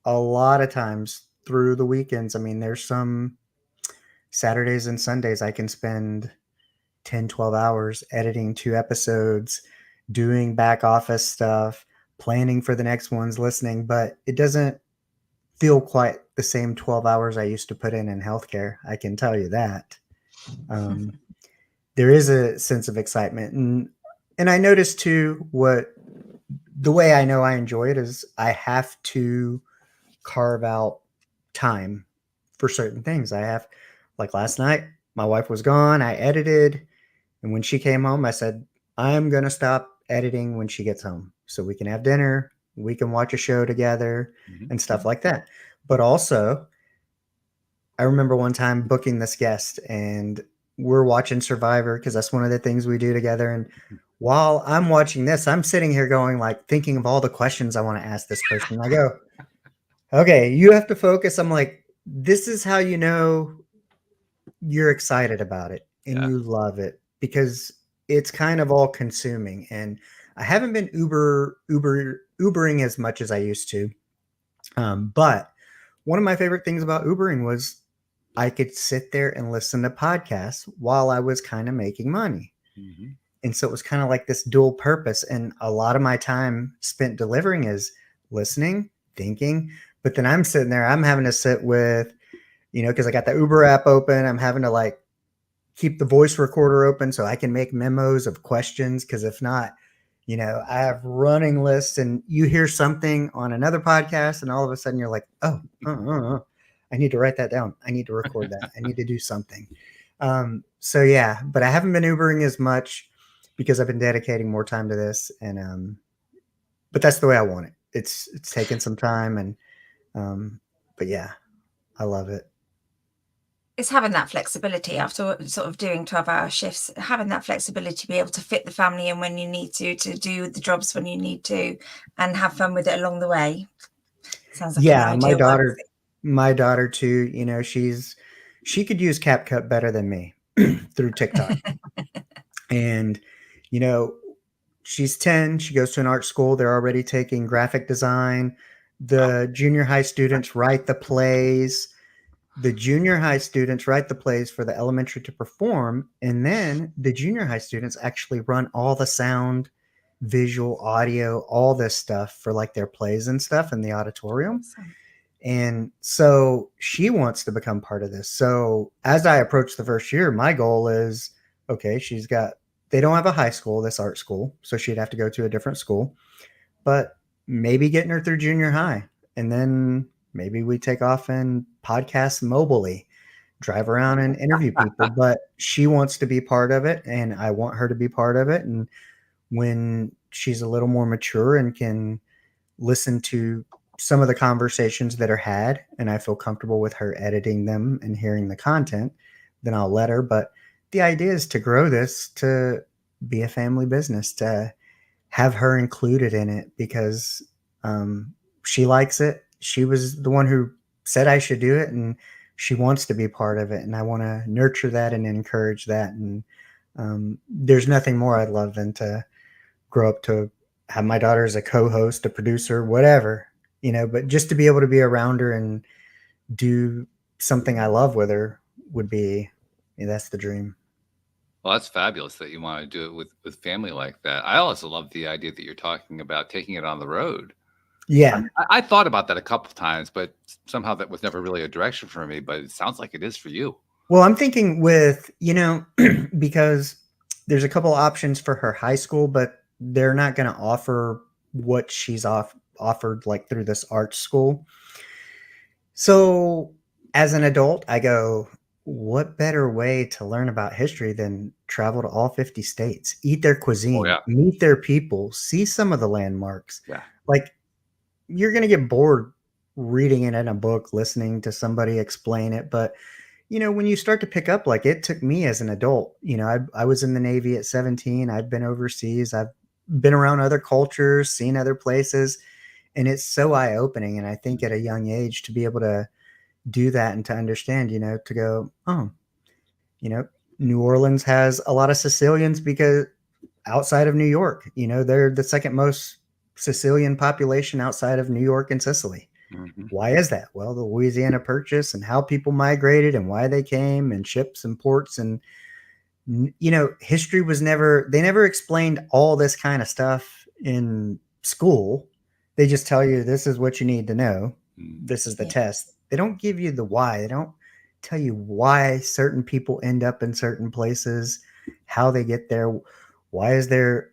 a lot of times through the weekends, I mean, there's some Saturdays and Sundays I can spend 10, 12 hours editing 2 episodes, doing back office stuff, planning for the next ones, listening, but it doesn't feel quite the same 12 hours I used to put in healthcare. I can tell you that. There is a sense of excitement. And I noticed too, the way I know I enjoy it is I have to carve out time for certain things. I have, like last night, my wife was gone. I edited. And when she came home, I said, I'm going to stop editing when she gets home so we can have dinner. We can watch a show together and stuff like that. But also, I remember one time booking this guest and we're watching Survivor because that's one of the things we do together. And while I'm watching this, I'm sitting here going, like, thinking of all the questions I want to ask this person. I go, okay, you have to focus. I'm like, this is how you know you're excited about it and you love it, because it's kind of all consuming. And I haven't been Ubering as much as I used to. But one of my favorite things about Ubering was I could sit there and listen to podcasts while I was kind of making money. And so it was kind of like this dual purpose. And a lot of my time spent delivering is listening, thinking, but then I'm sitting there, I'm having to sit with, because I got the Uber app open. I'm having to like keep the voice recorder open so I can make memos of questions. Because if not, I have running lists and you hear something on another podcast and all of a sudden you're like, oh, I need to write that down. I need to record that. I need to do something. So yeah, but I haven't been Ubering as much because I've been dedicating more time to this. And but that's the way I want it. It's taken some time, and but yeah, I love it. It's having that flexibility after sort of doing 12-hour shifts, having that flexibility to be able to fit the family in when you need to do the jobs when you need to, and have fun with it along the way. Sounds like Yeah, an ideal life. my daughter too, you know, she could use CapCut better than me through TikTok. And, you know, she's 10, she goes to an art school. They're already taking graphic design. The junior high students write the plays. The junior high students write the plays for the elementary to perform. And then the junior high students actually run all the sound, visual, audio, all this stuff for like their plays and stuff in the auditorium. Awesome. And so she wants to become part of this. So as I approach the first year, my goal is, okay, they don't have a high school, this art school, so she'd have to go to a different school, but maybe getting her through junior high. And then maybe we take off and podcast mobily, drive around and interview people, but she wants to be part of it. And I want her to be part of it. And when she's a little more mature and can listen to some of the conversations that are had, and I feel comfortable with her editing them and hearing the content, then I'll let her. But the idea is to grow this to be a family business, to have her included in it because she likes it. She was the one who said I should do it, and she wants to be part of it. And I want to nurture that and encourage that. And there's nothing more I'd love than to grow up to have my daughter as a co-host, a producer, whatever, you know, but just to be able to be around her and do something I love with her would be, that's the dream. Well, that's fabulous that you want to do it with family like that. I also love the idea that you're talking about taking it on the road. Yeah. I thought about that a couple of times, but somehow that was never really a direction for me, but it sounds like it is for you. Well, I'm thinking with, you know, because there's a couple options for her high school, but they're not going to offer what she's offered like through this art school. So as an adult, I go, what better way to learn about history than travel to all 50 states, eat their cuisine, meet their people, see some of the landmarks. Yeah. Like, you're going to get bored reading it in a book, listening to somebody explain it. But, you know, when you start to pick up, like it took me as an adult, you know, I was in the Navy at 17. I've been overseas. I've been around other cultures, seen other places, and it's so eye-opening. And I think at a young age to be able to do that and to understand, you know, to go, oh, you know, New Orleans has a lot of Sicilians because outside of New York, you know, they're the second most Sicilian population outside of New York and Sicily. Mm-hmm. Why is that? Well, the Louisiana Purchase and how people migrated and why they came and ships and ports. And, you know, history was they never explained all this kind of stuff in school. They just tell you this is what you need to know. This is the test. They don't give you the why. They don't tell you why certain people end up in certain places, how they get there. Why is there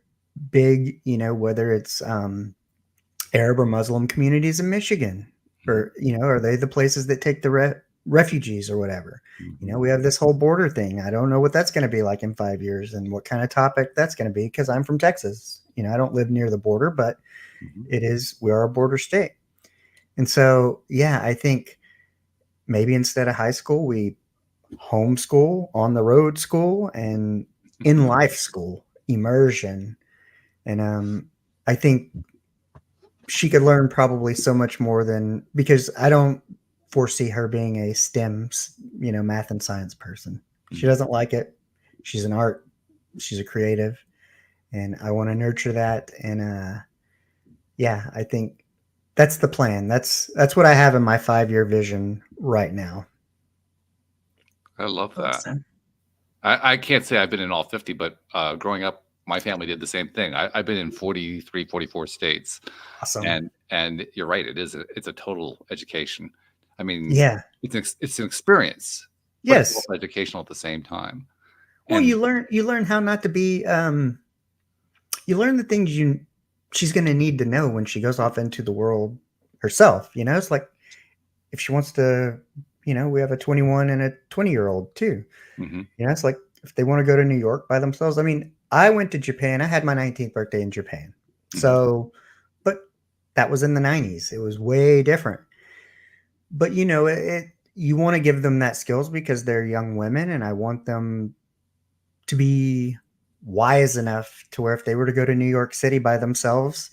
big, you know, whether it's Arab or Muslim communities in Michigan, or, you know, are they the places that take the refugees or whatever? You know, we have this whole border thing. I don't know what that's going to be like in 5 years and what kind of topic that's going to be, because I'm from Texas. You know, I don't live near the border, but we are a border state. And so, yeah, I think maybe instead of high school, we homeschool, on the road school, and in life school, immersion. And I think she could learn probably so much more than, because I don't foresee her being a STEM, you know, math and science person. She doesn't like it. She's an art. She's a creative, and I want to nurture that. And yeah, I think that's the plan. That's what I have in my 5-year vision right now. I love that. Awesome. I can't say I've been in all 50, but growing up, my family did the same thing. I've been in 43, 44 states. Awesome. And you're right. It's a total education. I mean, yeah, it's an experience. Yes. But it's educational at the same time. Well, and you learn how not to be, you learn the things she's going to need to know when she goes off into the world herself. You know, it's like if she wants to, you know, we have a 21 and a 20-year-old too. You know, it's like if they want to go to New York by themselves. I mean, I went to Japan. I had my 19th birthday in Japan. So, but that was in the 90s. It was way different. But you want to give them that skills because they're young women, and I want them to be wise enough to where if they were to go to New York City by themselves,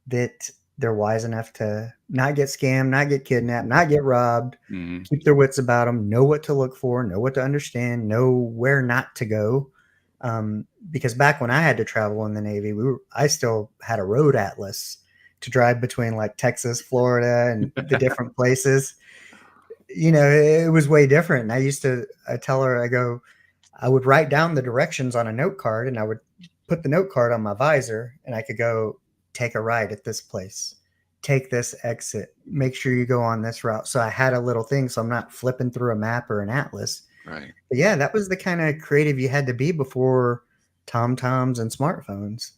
that they're wise enough to not get scammed, not get kidnapped, not get robbed, keep their wits about them, know what to look for, know what to understand, know where not to go. Because back when I had to travel in the Navy, I still had a road atlas to drive between like Texas, Florida, and the different places. It was way different. And I tell her, I would write down the directions on a note card, and I would put the note card on my visor, and I could go take a ride at this place, take this exit, make sure you go on this route. So I had a little thing, so I'm not flipping through a map or an atlas. Right. But yeah, that was the kind of creative you had to be before TomToms and smartphones.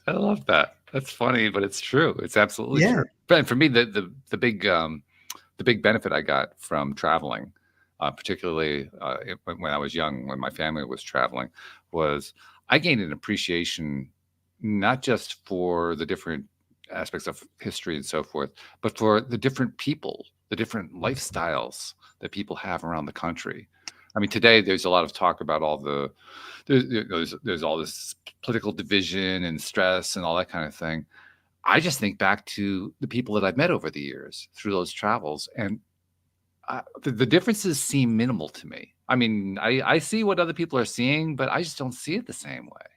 I love that. That's funny, but it's true. It's absolutely true. But for me, the big benefit I got from traveling, particularly when I was young, when my family was traveling, was I gained an appreciation not just for the different aspects of history and so forth, but for the different people, the different lifestyles that people have around the country. I mean, today there's a lot of talk about there's all this political division and stress and all that kind of thing. I just think back to the people that I've met over the years through those travels, and the differences seem minimal to me. I mean, I see what other people are seeing, but I just don't see it the same way.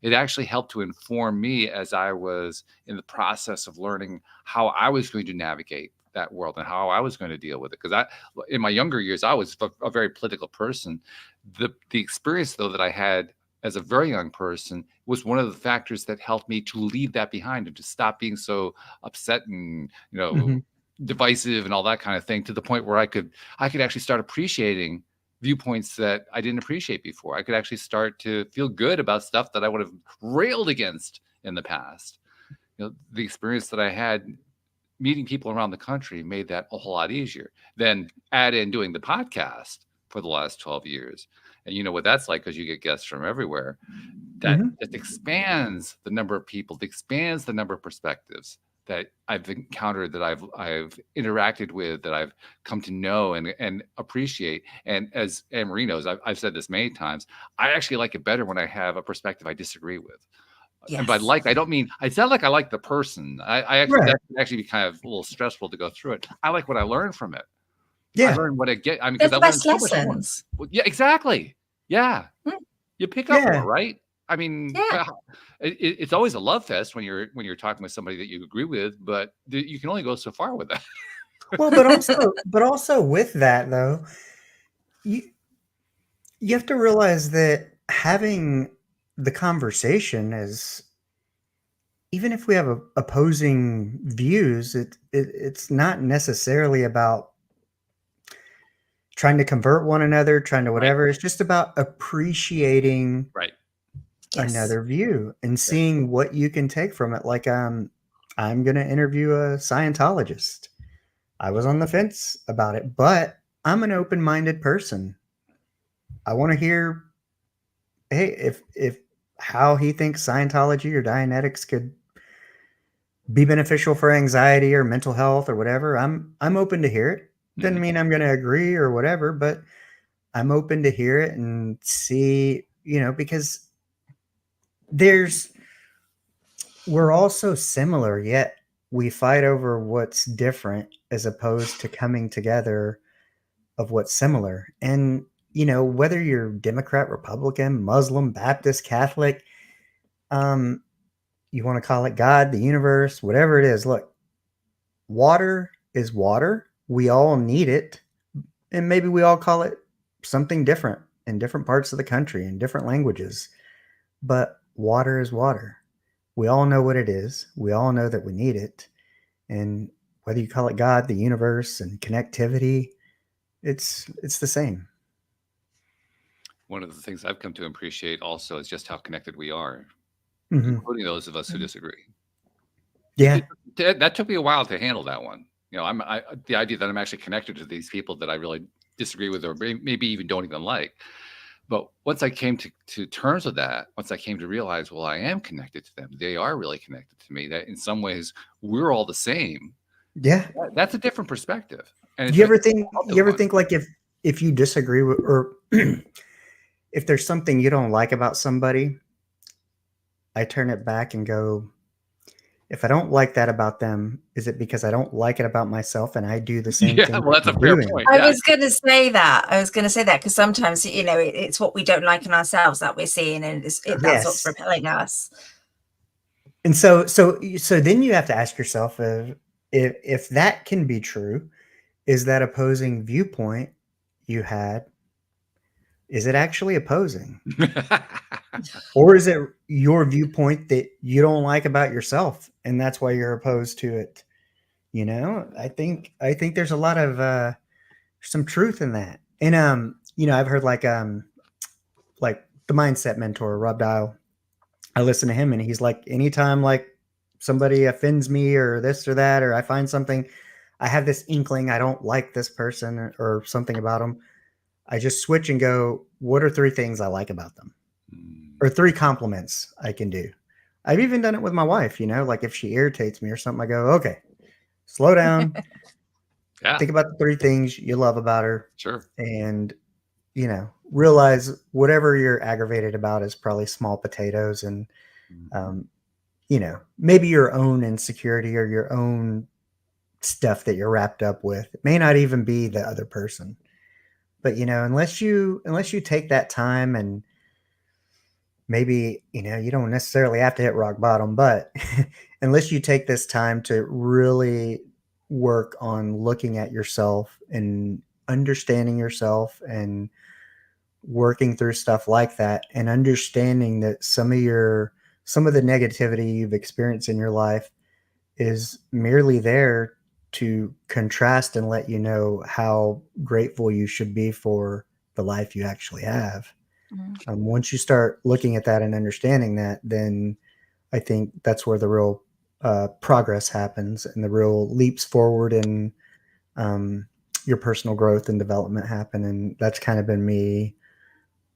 It actually helped to inform me as I was in the process of learning how I was going to navigate that world and how I was going to deal with it. Because in my younger years, I was a very political person. The experience, though, that I had as a very young person was one of the factors that helped me to leave that behind and to stop being so upset and, divisive and all that kind of thing, to the point where I could actually start appreciating viewpoints that I didn't appreciate before. I could actually start to feel good about stuff that I would have railed against in the past. The experience that I had meeting people around the country made that a whole lot easier. Then add in doing the podcast for the last 12 years. And you know what that's like, because you get guests from everywhere. That it expands the number of people, it expands the number of perspectives that I've encountered, that I've interacted with, that I've come to know and appreciate. And as Anne Marie knows, I've said this many times, I actually like it better when I have a perspective I disagree with. Yes. And by I don't mean, it's not like I like the person. I actually, that can actually be kind of a little stressful to go through it. I like what I learn from it. Yeah. I learn what I get. I mean, because I learned so much more. Well, yeah, exactly. Yeah. You pick up more, right? I mean, it's always a love fest when you're talking with somebody that you agree with, but you can only go so far with that. Well, but also with that though, you have to realize that having the conversation is, even if we have opposing views, it's not necessarily about trying to convert one another, trying to whatever. Right. It's just about appreciating another view and seeing what you can take from it. Like, I'm going to interview a Scientologist. I was on the fence about it, but I'm an open-minded person. I want to hear, hey, if how he thinks Scientology or Dianetics could be beneficial for anxiety or mental health or whatever, I'm open to hear it. Doesn't mean I'm going to agree or whatever, but I'm open to hear it and see, because we're all so similar, yet we fight over what's different as opposed to coming together of what's similar. And, whether you're Democrat, Republican, Muslim, Baptist, Catholic, you want to call it God, the universe, whatever it is. Look, water is water. We all need it. And maybe we all call it something different in different parts of the country, in different languages. But water is water. We all know what it is. We all know that we need it. And whether you call it God, the universe, and connectivity, it's the same. One of the things I've come to appreciate also is just how connected we are, including those of us who disagree. Yeah. That took me a while to handle that one. The idea that I'm actually connected to these people that I really disagree with, or maybe even don't even like. But once I came to terms with that, once I came to realize, well, I am connected to them. They are really connected to me. That in some ways we're all the same. Yeah. That's a different perspective. And Do you ever think like if you disagree with, or if there's something you don't like about somebody, I turn it back and go, if I don't like that about them, is it because I don't like it about myself and I do the same thing? Well, that's a fair point. I was going to say that because sometimes, it's what we don't like in ourselves that we're seeing, and that's what's repelling us. And so then you have to ask yourself if that can be true, is that opposing viewpoint you had, is it actually opposing? Or is it your viewpoint that you don't like about yourself and that's why you're opposed to it? I think there's a lot of some truth in that. And I've heard like the mindset mentor Rob Dial. I listen to him and he's like, anytime like somebody offends me or this or that, or I find something, I have this inkling I don't like this person or something about them, I just switch and go, what are 3 things I like about them? Or 3 compliments I can do. I've even done it with my wife, like if she irritates me or something, I go, okay, slow down. Think about the 3 things you love about her. Sure. And, realize whatever you're aggravated about is probably small potatoes. And, maybe your own insecurity or your own stuff that you're wrapped up with. It may not even be the other person. But, unless you take that time, and maybe, you don't necessarily have to hit rock bottom, but unless you take this time to really work on looking at yourself and understanding yourself and working through stuff like that, and understanding that some of the negativity you've experienced in your life is merely there to contrast and let you know how grateful you should be for the life you actually have. Once you start looking at that and understanding that, then I think that's where the real progress happens and the real leaps forward in your personal growth and development happen. And that's kind of been me.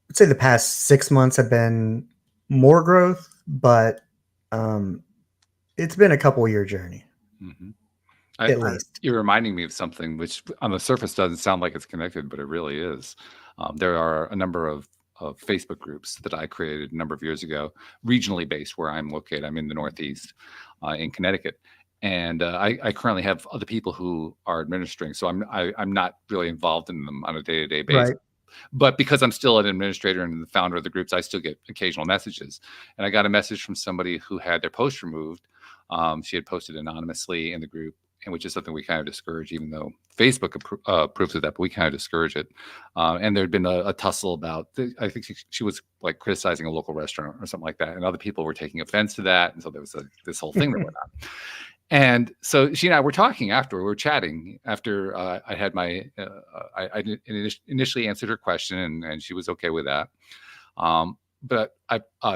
I'd say the past 6 months have been more growth, but it's been a couple-year journey. Mm-hmm. At least. You're reminding me of something which on the surface doesn't sound like it's connected, but it really is. There are a number of Facebook groups that I created a number of years ago, regionally based where I'm located. I'm in the Northeast in Connecticut. And I currently have other people who are administering. So I'm not really involved in them on a day-to-day basis. Right. But because I'm still an administrator and the founder of the groups, I still get occasional messages. And I got a message from somebody who had their post removed. She had posted anonymously in the group, and which is something we kind of discourage, even though Facebook approves of that, but we kind of discourage it. And there had been a tussle about, I think she was like criticizing a local restaurant or something like that. And other people were taking offense to that. And so there was this whole thing that went on. And so she and I were talking after, we were chatting after I had my, I initially answered her question and she was okay with that. But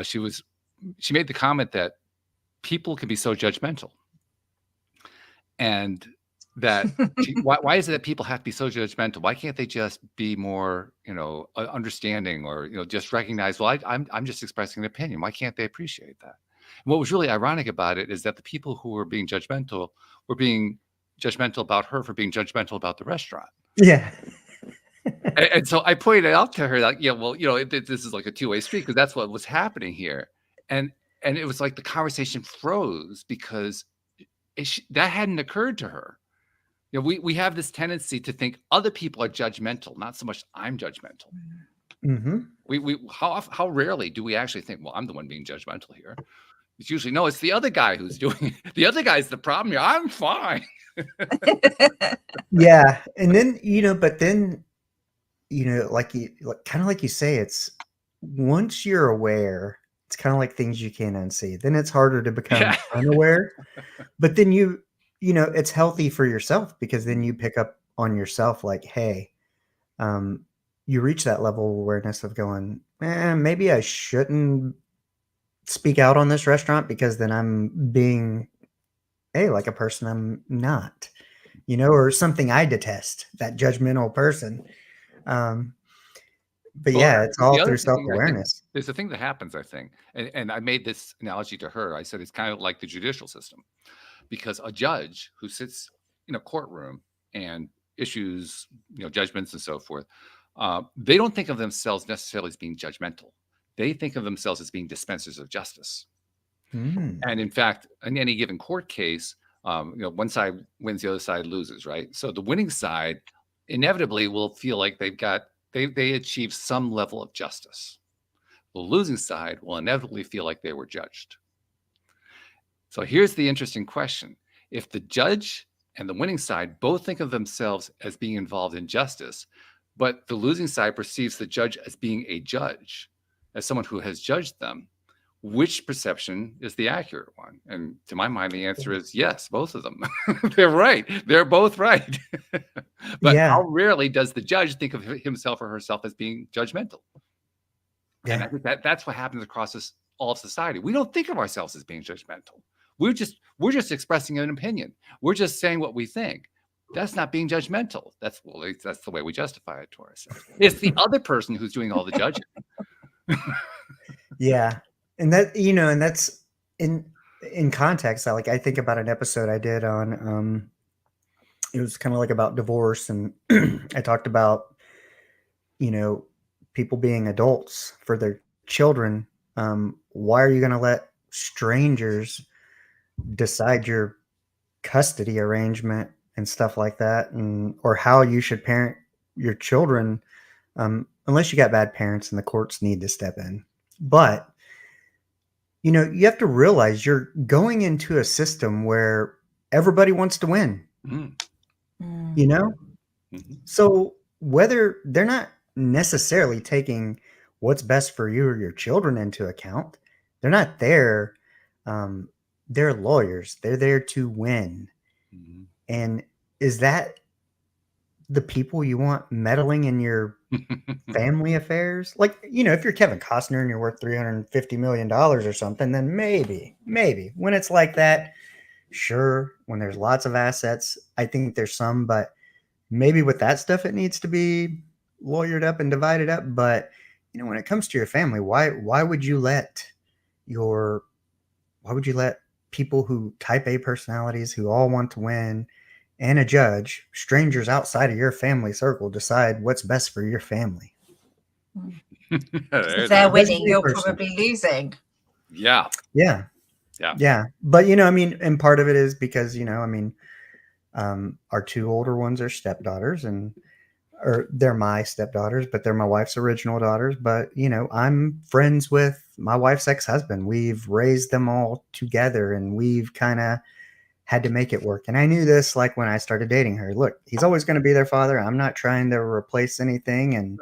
she made the comment that people can be so judgmental. And that why is it that people have to be so judgmental? Why can't they just be more, understanding, or, just recognize, well, I'm just expressing an opinion. Why can't they appreciate that? And what was really ironic about it is that the people who were being judgmental were being judgmental about her for being judgmental about the restaurant. Yeah. and so I pointed out to her that, this is like a two-way street, because that's what was happening here. And it was like the conversation froze because that hadn't occurred to her. We have this tendency to think other people are judgmental, not so much I'm judgmental. Mm-hmm. How rarely do we actually think, well, I'm the one being judgmental here? It's usually, no, it's the other guy who's doing it. The other guy's the problem here. I'm fine. Yeah. And then, but then, kind of like you say, it's once you're aware, it's kind of like things you can't unsee. Then it's harder to become unaware. But then it's healthy for yourself, because then you pick up on yourself like, hey, you reach that level of awareness of going, maybe I shouldn't speak out on this restaurant, because then I'm being like a person I'm not, or something I detest, that judgmental person. But Well, yeah, it's the all other through thing I think self-awareness. there's a thing that happens, I think, and I made this analogy to her. I said it's kind of like the judicial system, because a judge who sits in a courtroom and issues, judgments and so forth, they don't think of themselves necessarily as being judgmental. They think of themselves as being dispensers of justice. Mm. And in fact, in any given court case, one side wins, the other side loses, right? So the winning side inevitably will feel like they achieved some level of justice. The losing side will inevitably feel like they were judged. So here's the interesting question. If the judge and the winning side both think of themselves as being involved in justice, but the losing side perceives the judge as being a judge, as someone who has judged them, which perception is the accurate one? And to my mind, the answer is yes, both of them. They're right. They're both right. But Yeah. how rarely does the judge think of himself or herself as being judgmental? And I Yeah. think that's what happens across all of society. We don't think of ourselves as being judgmental. We're just expressing an opinion. We're just saying what we think. That's not being judgmental. That's the way we justify it to ourselves. It's the other person who's doing all the judging. Yeah. And and that's in context. I think about an episode I did on it was kind of like about divorce, and I talked about, people being adults for their children. Why are you going to let strangers decide your custody arrangement and stuff like that, or how you should parent your children, unless you got bad parents and the courts need to step in. But you have to realize you're going into a system where everybody wants to win. So whether they're not necessarily taking what's best for you or your children into account, they're not there. They're lawyers. They're there to win. And is that the people you want meddling in your family affairs? If you're Kevin Costner and you're worth $350 million or something, then maybe when it's like that, sure. When there's lots of assets, I think there's some, but maybe with that stuff, it needs to be lawyered up and divided up. But when it comes to your family, why would you let people who type A personalities who all want to win, and a judge, strangers outside of your family circle, decide what's best for your family? If they're winning, you're probably losing. Yeah. But and part of it is because our two older ones are stepdaughters, or they're my stepdaughters, but they're my wife's original daughters. But I'm friends with my wife's ex-husband. We've raised them all together, and we've kind of had to make it work. And I knew this when I started dating her. Look, he's always going to be their father. I'm not trying to replace anything. And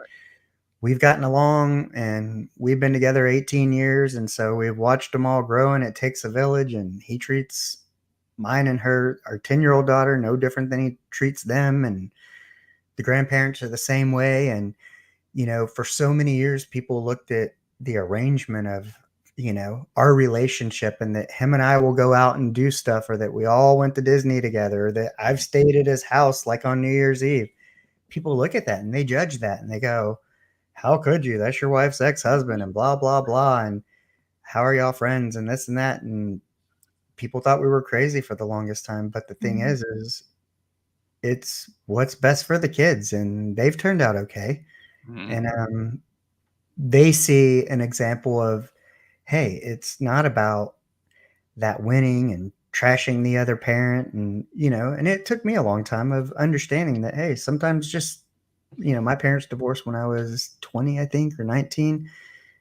we've gotten along, and we've been together 18 years. And so we've watched them all grow, and it takes a village. And he treats mine and our 10-year-old daughter no different than he treats them. And the grandparents are the same way. And, for so many years, people looked at the arrangement of, our relationship, and that him and I will go out and do stuff, or that we all went to Disney together, or that I've stayed at his house on New Year's Eve. People look at that and they judge that, and they go, how could you? That's your wife's ex-husband, and blah, blah, blah. And how are y'all friends, and this and that. And people thought we were crazy for the longest time. But the thing is it's what's best for the kids, and they've turned out okay. And they see an example of, hey, it's not about that winning and trashing the other parent. And, and it took me a long time of understanding that, hey, sometimes just, my parents divorced when I was 20, I think, or 19.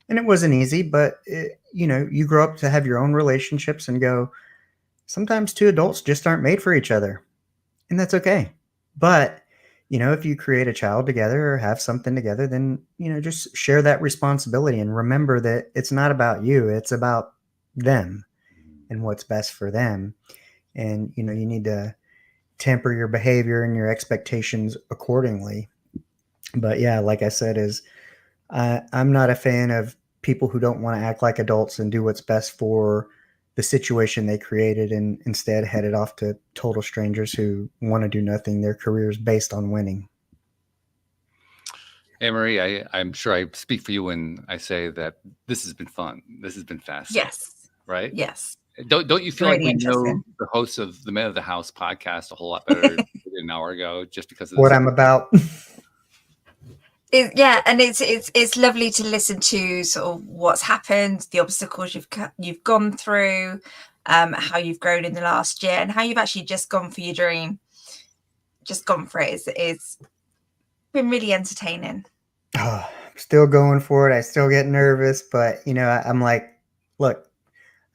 And it wasn't easy, but you grow up to have your own relationships and go, sometimes two adults just aren't made for each other, and that's okay. But, if you create a child together or have something together, then, just share that responsibility and remember that it's not about you. It's about them and what's best for them. And, you need to temper your behavior and your expectations accordingly. But yeah, like I said, I'm not a fan of people who don't want to act like adults and do what's best for the situation they created, and instead headed off to total strangers who want to do nothing. Their careers based on winning. Anne-Marie, I'm sure I speak for you when I say that this has been fun. This has been fascinating. Yes. Right? Yes. Don't you feel Really like we know interesting. the hosts of the Men of the House podcast a whole lot better than an hour ago, just because of What this? I'm about. Yeah, and it's lovely to listen to sort of what's happened, the obstacles you've gone through, how you've grown in the last year, and how you've actually just gone for your dream, just gone for it. It's been really entertaining. I'm still going for it. I still get nervous, but I'm like, look,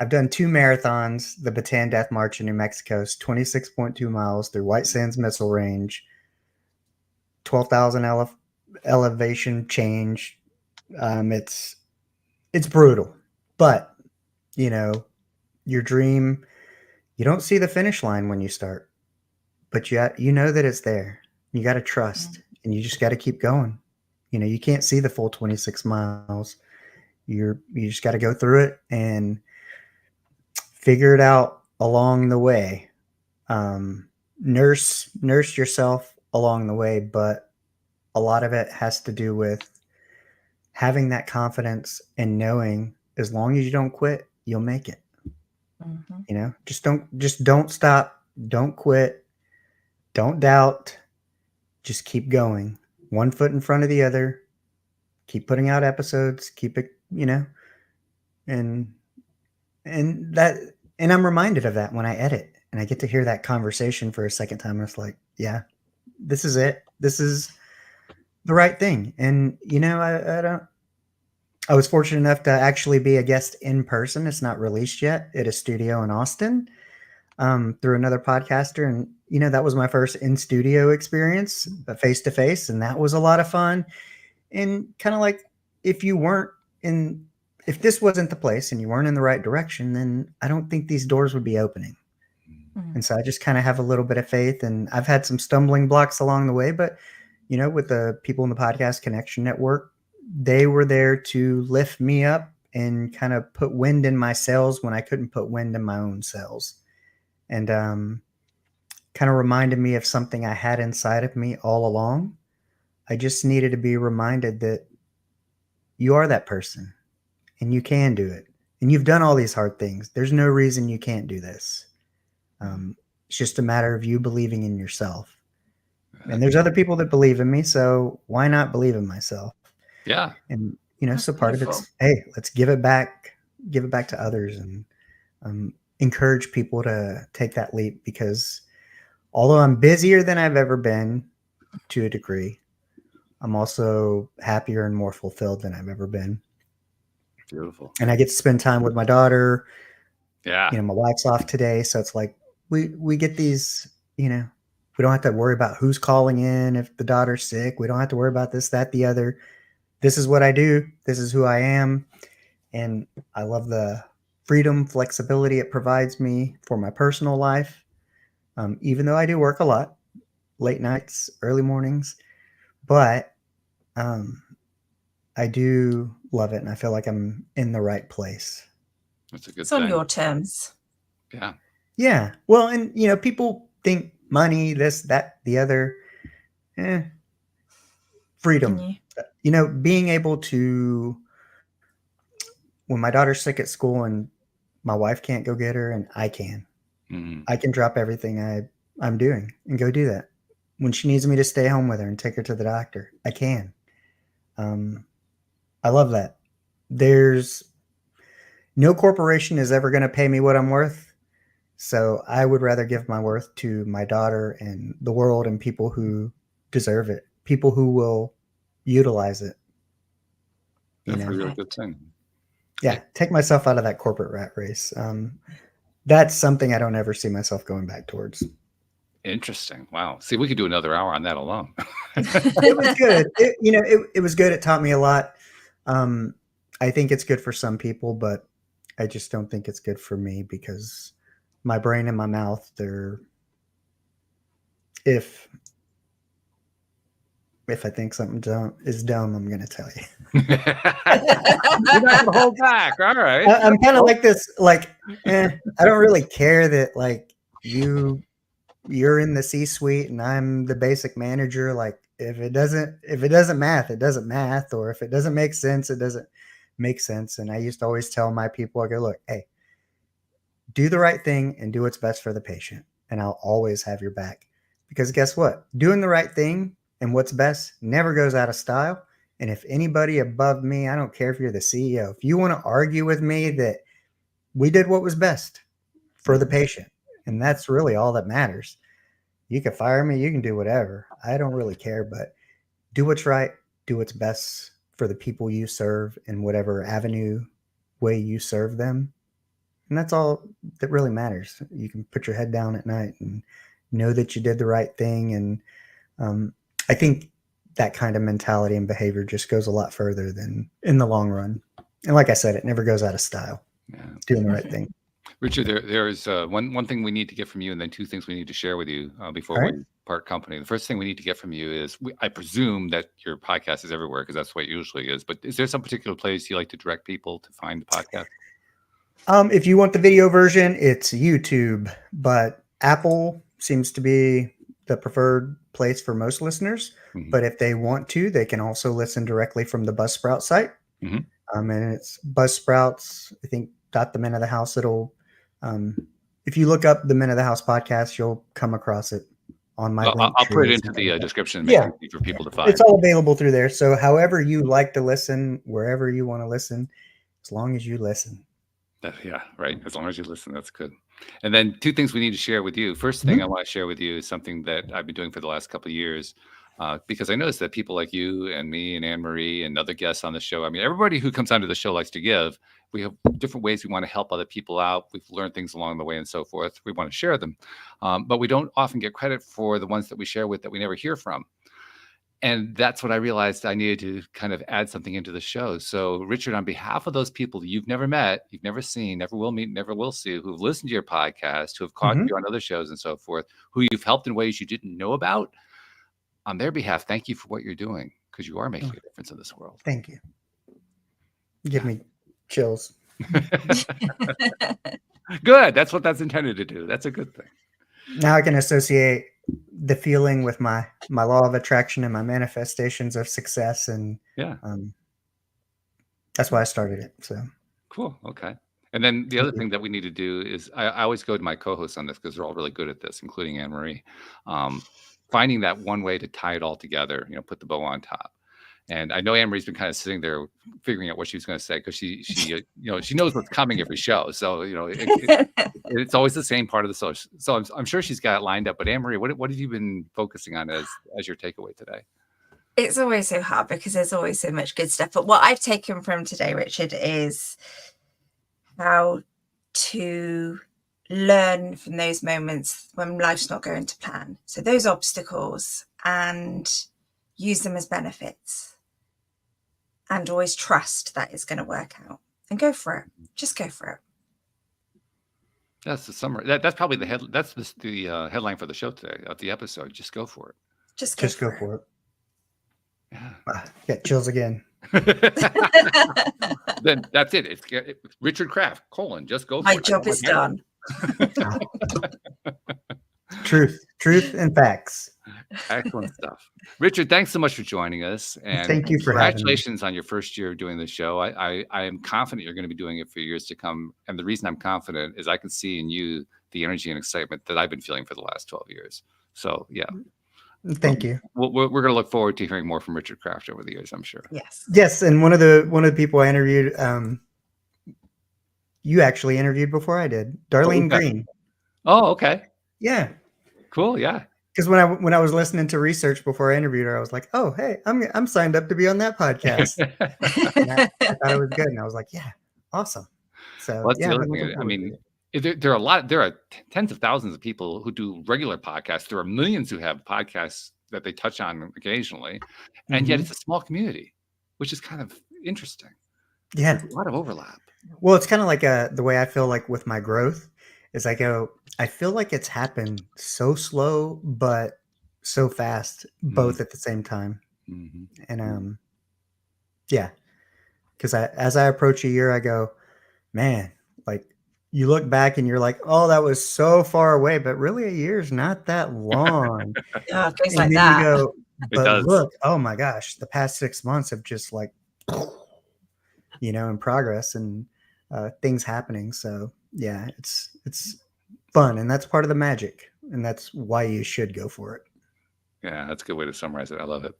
I've done 2 marathons, the Bataan Death March in New Mexico, it's 26.2 miles through White Sands Missile Range, 12,000 elevation change. It's brutal, but your dream, you don't see the finish line when you start, but you know that it's there. You got to trust, and you just got to keep going. You can't see the full 26 miles. You just got to go through it and figure it out along the way. Nurse yourself along the way, but a lot of it has to do with having that confidence and knowing as long as you don't quit, you'll make it. Mm-hmm. Just don't stop, don't quit, don't doubt, just keep going. One foot in front of the other. Keep putting out episodes, keep it, and I'm reminded of that when I edit and I get to hear that conversation for a second time. And it's like, yeah, this is it. This is the right thing. And, I was fortunate enough to actually be a guest in person. It's not released yet at a studio in Austin, through another podcaster. And, that was my first in studio experience, face to face. And that was a lot of fun. And kind of like, if this wasn't the place and you weren't in the right direction, then I don't think these doors would be opening. Mm-hmm. And so I just kind of have a little bit of faith, and I've had some stumbling blocks along the way, but with the people in the Podcast Connection Network, they were there to lift me up and kind of put wind in my sails when I couldn't put wind in my own sails. And kind of reminded me of something I had inside of me all along. I just needed to be reminded that you are that person and you can do it. And you've done all these hard things. There's no reason you can't do this. It's just a matter of you believing in yourself. And there's other people that believe in me, so why not believe in myself? Yeah. And, so part of it's, hey, let's give it back to others, and encourage people to take that leap, because although I'm busier than I've ever been to a degree, I'm also happier and more fulfilled than I've ever been. Beautiful. And I get to spend time with my daughter. Yeah. My wife's off today, so it's like we get these, we don't have to worry about who's calling in if the daughter's sick. We don't have to worry about this, that, the other. This is what I do. This is who I am. And I love the freedom, flexibility it provides me for my personal life. Even though I do work a lot, late nights, early mornings, but I do love it. And I feel like I'm in the right place. That's a good It's thing. on your terms. Yeah. Yeah. Well, and, people think money, this, that, the other. Freedom. Being able to, when my daughter's sick at school and my wife can't go get her and I can, I can drop everything I'm doing and go do that. When she needs me to stay home with her and take her to the doctor, I can. I love that. There's no corporation is ever going to pay me what I'm worth. So I would rather give my worth to my daughter and the world and people who deserve it, people who will utilize it. That's a really good thing. Yeah, take myself out of that corporate rat race. That's something I don't ever see myself going back towards. Interesting. Wow. See, we could do another hour on that alone. It was good. It was good. It taught me a lot. I think it's good for some people, but I just don't think it's good for me, because my brain and my mouth, if I think something is dumb, I'm going to tell you. You're not going to hold back. All right. I'm kind of like this, like, I don't really care that, like, you're in the C-suite and I'm the basic manager. Like, if it doesn't math, it doesn't math, or if it doesn't make sense, it doesn't make sense. And I used to always tell my people, I go, look, hey, do the right thing and do what's best for the patient, and I'll always have your back. Because guess what? Doing the right thing and what's best never goes out of style. And if anybody above me, I don't care if you're the CEO, if you want to argue with me that we did what was best for the patient, and that's really all that matters. You can fire me, you can do whatever. I don't really care, but do what's right, do what's best for the people you serve in whatever avenue way you serve them. And that's all that really matters. You can put your head down at night and know that you did the right thing. And I think that kind of mentality and behavior just goes a lot further than in the long run. And like I said, it never goes out of style. Yeah. Doing the right thing. Richard, there's one thing we need to get from you, and then two things we need to share with you before All right. we part company. The first thing we need to get from you is, I presume that your podcast is everywhere because that's what it usually is. But is there some particular place you like to direct people to find the podcast? If you want the video version, it's YouTube, but Apple seems to be the preferred place for most listeners. Mhm. But if they want to, they can also listen directly from the Buzzsprout site. Mhm. And it's Buzzsprouts, I think, .the Men of the House. It'll, if you look up the Men of the House podcast, you'll come across it on my link I'll put it tree. into the description and make it easy for people to find. It's all available through there. So however you like to listen, wherever you want to listen, as long as you listen. Yeah, right. As long as you listen, that's good. And then two things we need to share with you. First thing I want to share with you is something that I've been doing for the last couple of years, because I noticed that people like you and me and Anne Marie and other guests on the show, I mean, everybody who comes onto the show likes to give. We have different ways we want to help other people out. We've learned things along the way and so forth. We want to share them. But we don't often get credit for the ones that we share with that we never hear from. And that's what I realized I needed to kind of add something into the show. So, Richard, on behalf of those people you've never met, you've never seen, never will meet, never will see, who've listened to your podcast, who have caught you on other shows and so forth, who you've helped in ways you didn't know about, on their behalf, thank you for what you're doing, because you are making a difference in this world. Thank you. Give me chills. Good. That's what that's intended to do. That's a good thing. Now I can associate the feeling with my law of attraction and my manifestations of success, and that's why I started it. So cool. Okay. And then the other thing that we need to do is, I always go to my co-hosts on this because they're all really good at this, including Anne Marie, finding that one way to tie it all together, put the bow on top. And I know Anne Marie's been kind of sitting there figuring out what she was going to say, because she knows what's coming every show. So, it's always the same part of the show. So I'm sure she's got it lined up. But Anne Marie, what have you been focusing on as your takeaway today? It's always so hard because there's always so much good stuff. But what I've taken from today, Richard, is how to learn from those moments when life's not going to plan. So those obstacles, and use them as benefits. And always trust that it's going to work out, and go for it. Just go for it. That's the summary. That's probably the headline for the show today, of the episode. Just go for it. Just go for it. Yeah. Get chills again. Then that's it. It's Richard Kraft, just go for it. My job is done. Truth and facts. Excellent stuff. Richard, thanks so much for joining us. And thank you for congratulations on your first year doing the show. I am confident you're going to be doing it for years to come. And the reason I'm confident is I can see in you the energy and excitement that I've been feeling for the last 12 years. So, yeah. Thank you. We're going to look forward to hearing more from Richard Kraft over the years, I'm sure. Yes. And one of the people I interviewed, you actually interviewed before I did, Darlene Green. Oh, okay. Yeah. Cool. Yeah. Because when I was listening to research before I interviewed her, I was like, oh, hey, I'm signed up to be on that podcast. I thought it was good, and I was like, yeah, awesome. So that's the other thing. I mean, there are tens of thousands of people who do regular podcasts. There are millions who have podcasts that they touch on occasionally, and yet it's a small community, which is kind of interesting. Yeah, there's a lot of overlap. Well, it's kind of like the way I feel like with my growth is I feel like it's happened so slow, but so fast, both at the same time. Mm-hmm. And because as I approach a year, I go, man, like you look back and you're like, oh, that was so far away, but really a year's not that long. Yeah, it goes like that. But does. look, oh my gosh, the past 6 months have just like, in progress and things happening. So yeah, it's fun, and that's part of the magic, and that's why you should go for it. Yeah, that's a good way to summarize it. I love it.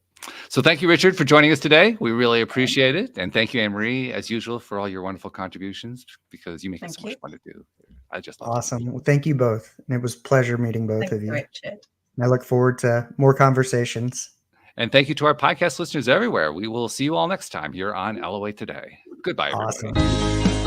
So thank you, Richard, for joining us today. We really appreciate it. And thank you, Anne-Marie, as usual, for all your wonderful contributions, because you make it so much fun to do. I just love it. Awesome. Well, thank you both. And it was a pleasure meeting both of you. Richard. And I look forward to more conversations. And thank you to our podcast listeners everywhere. We will see you all next time here on LOA Today. Goodbye, everybody. Awesome.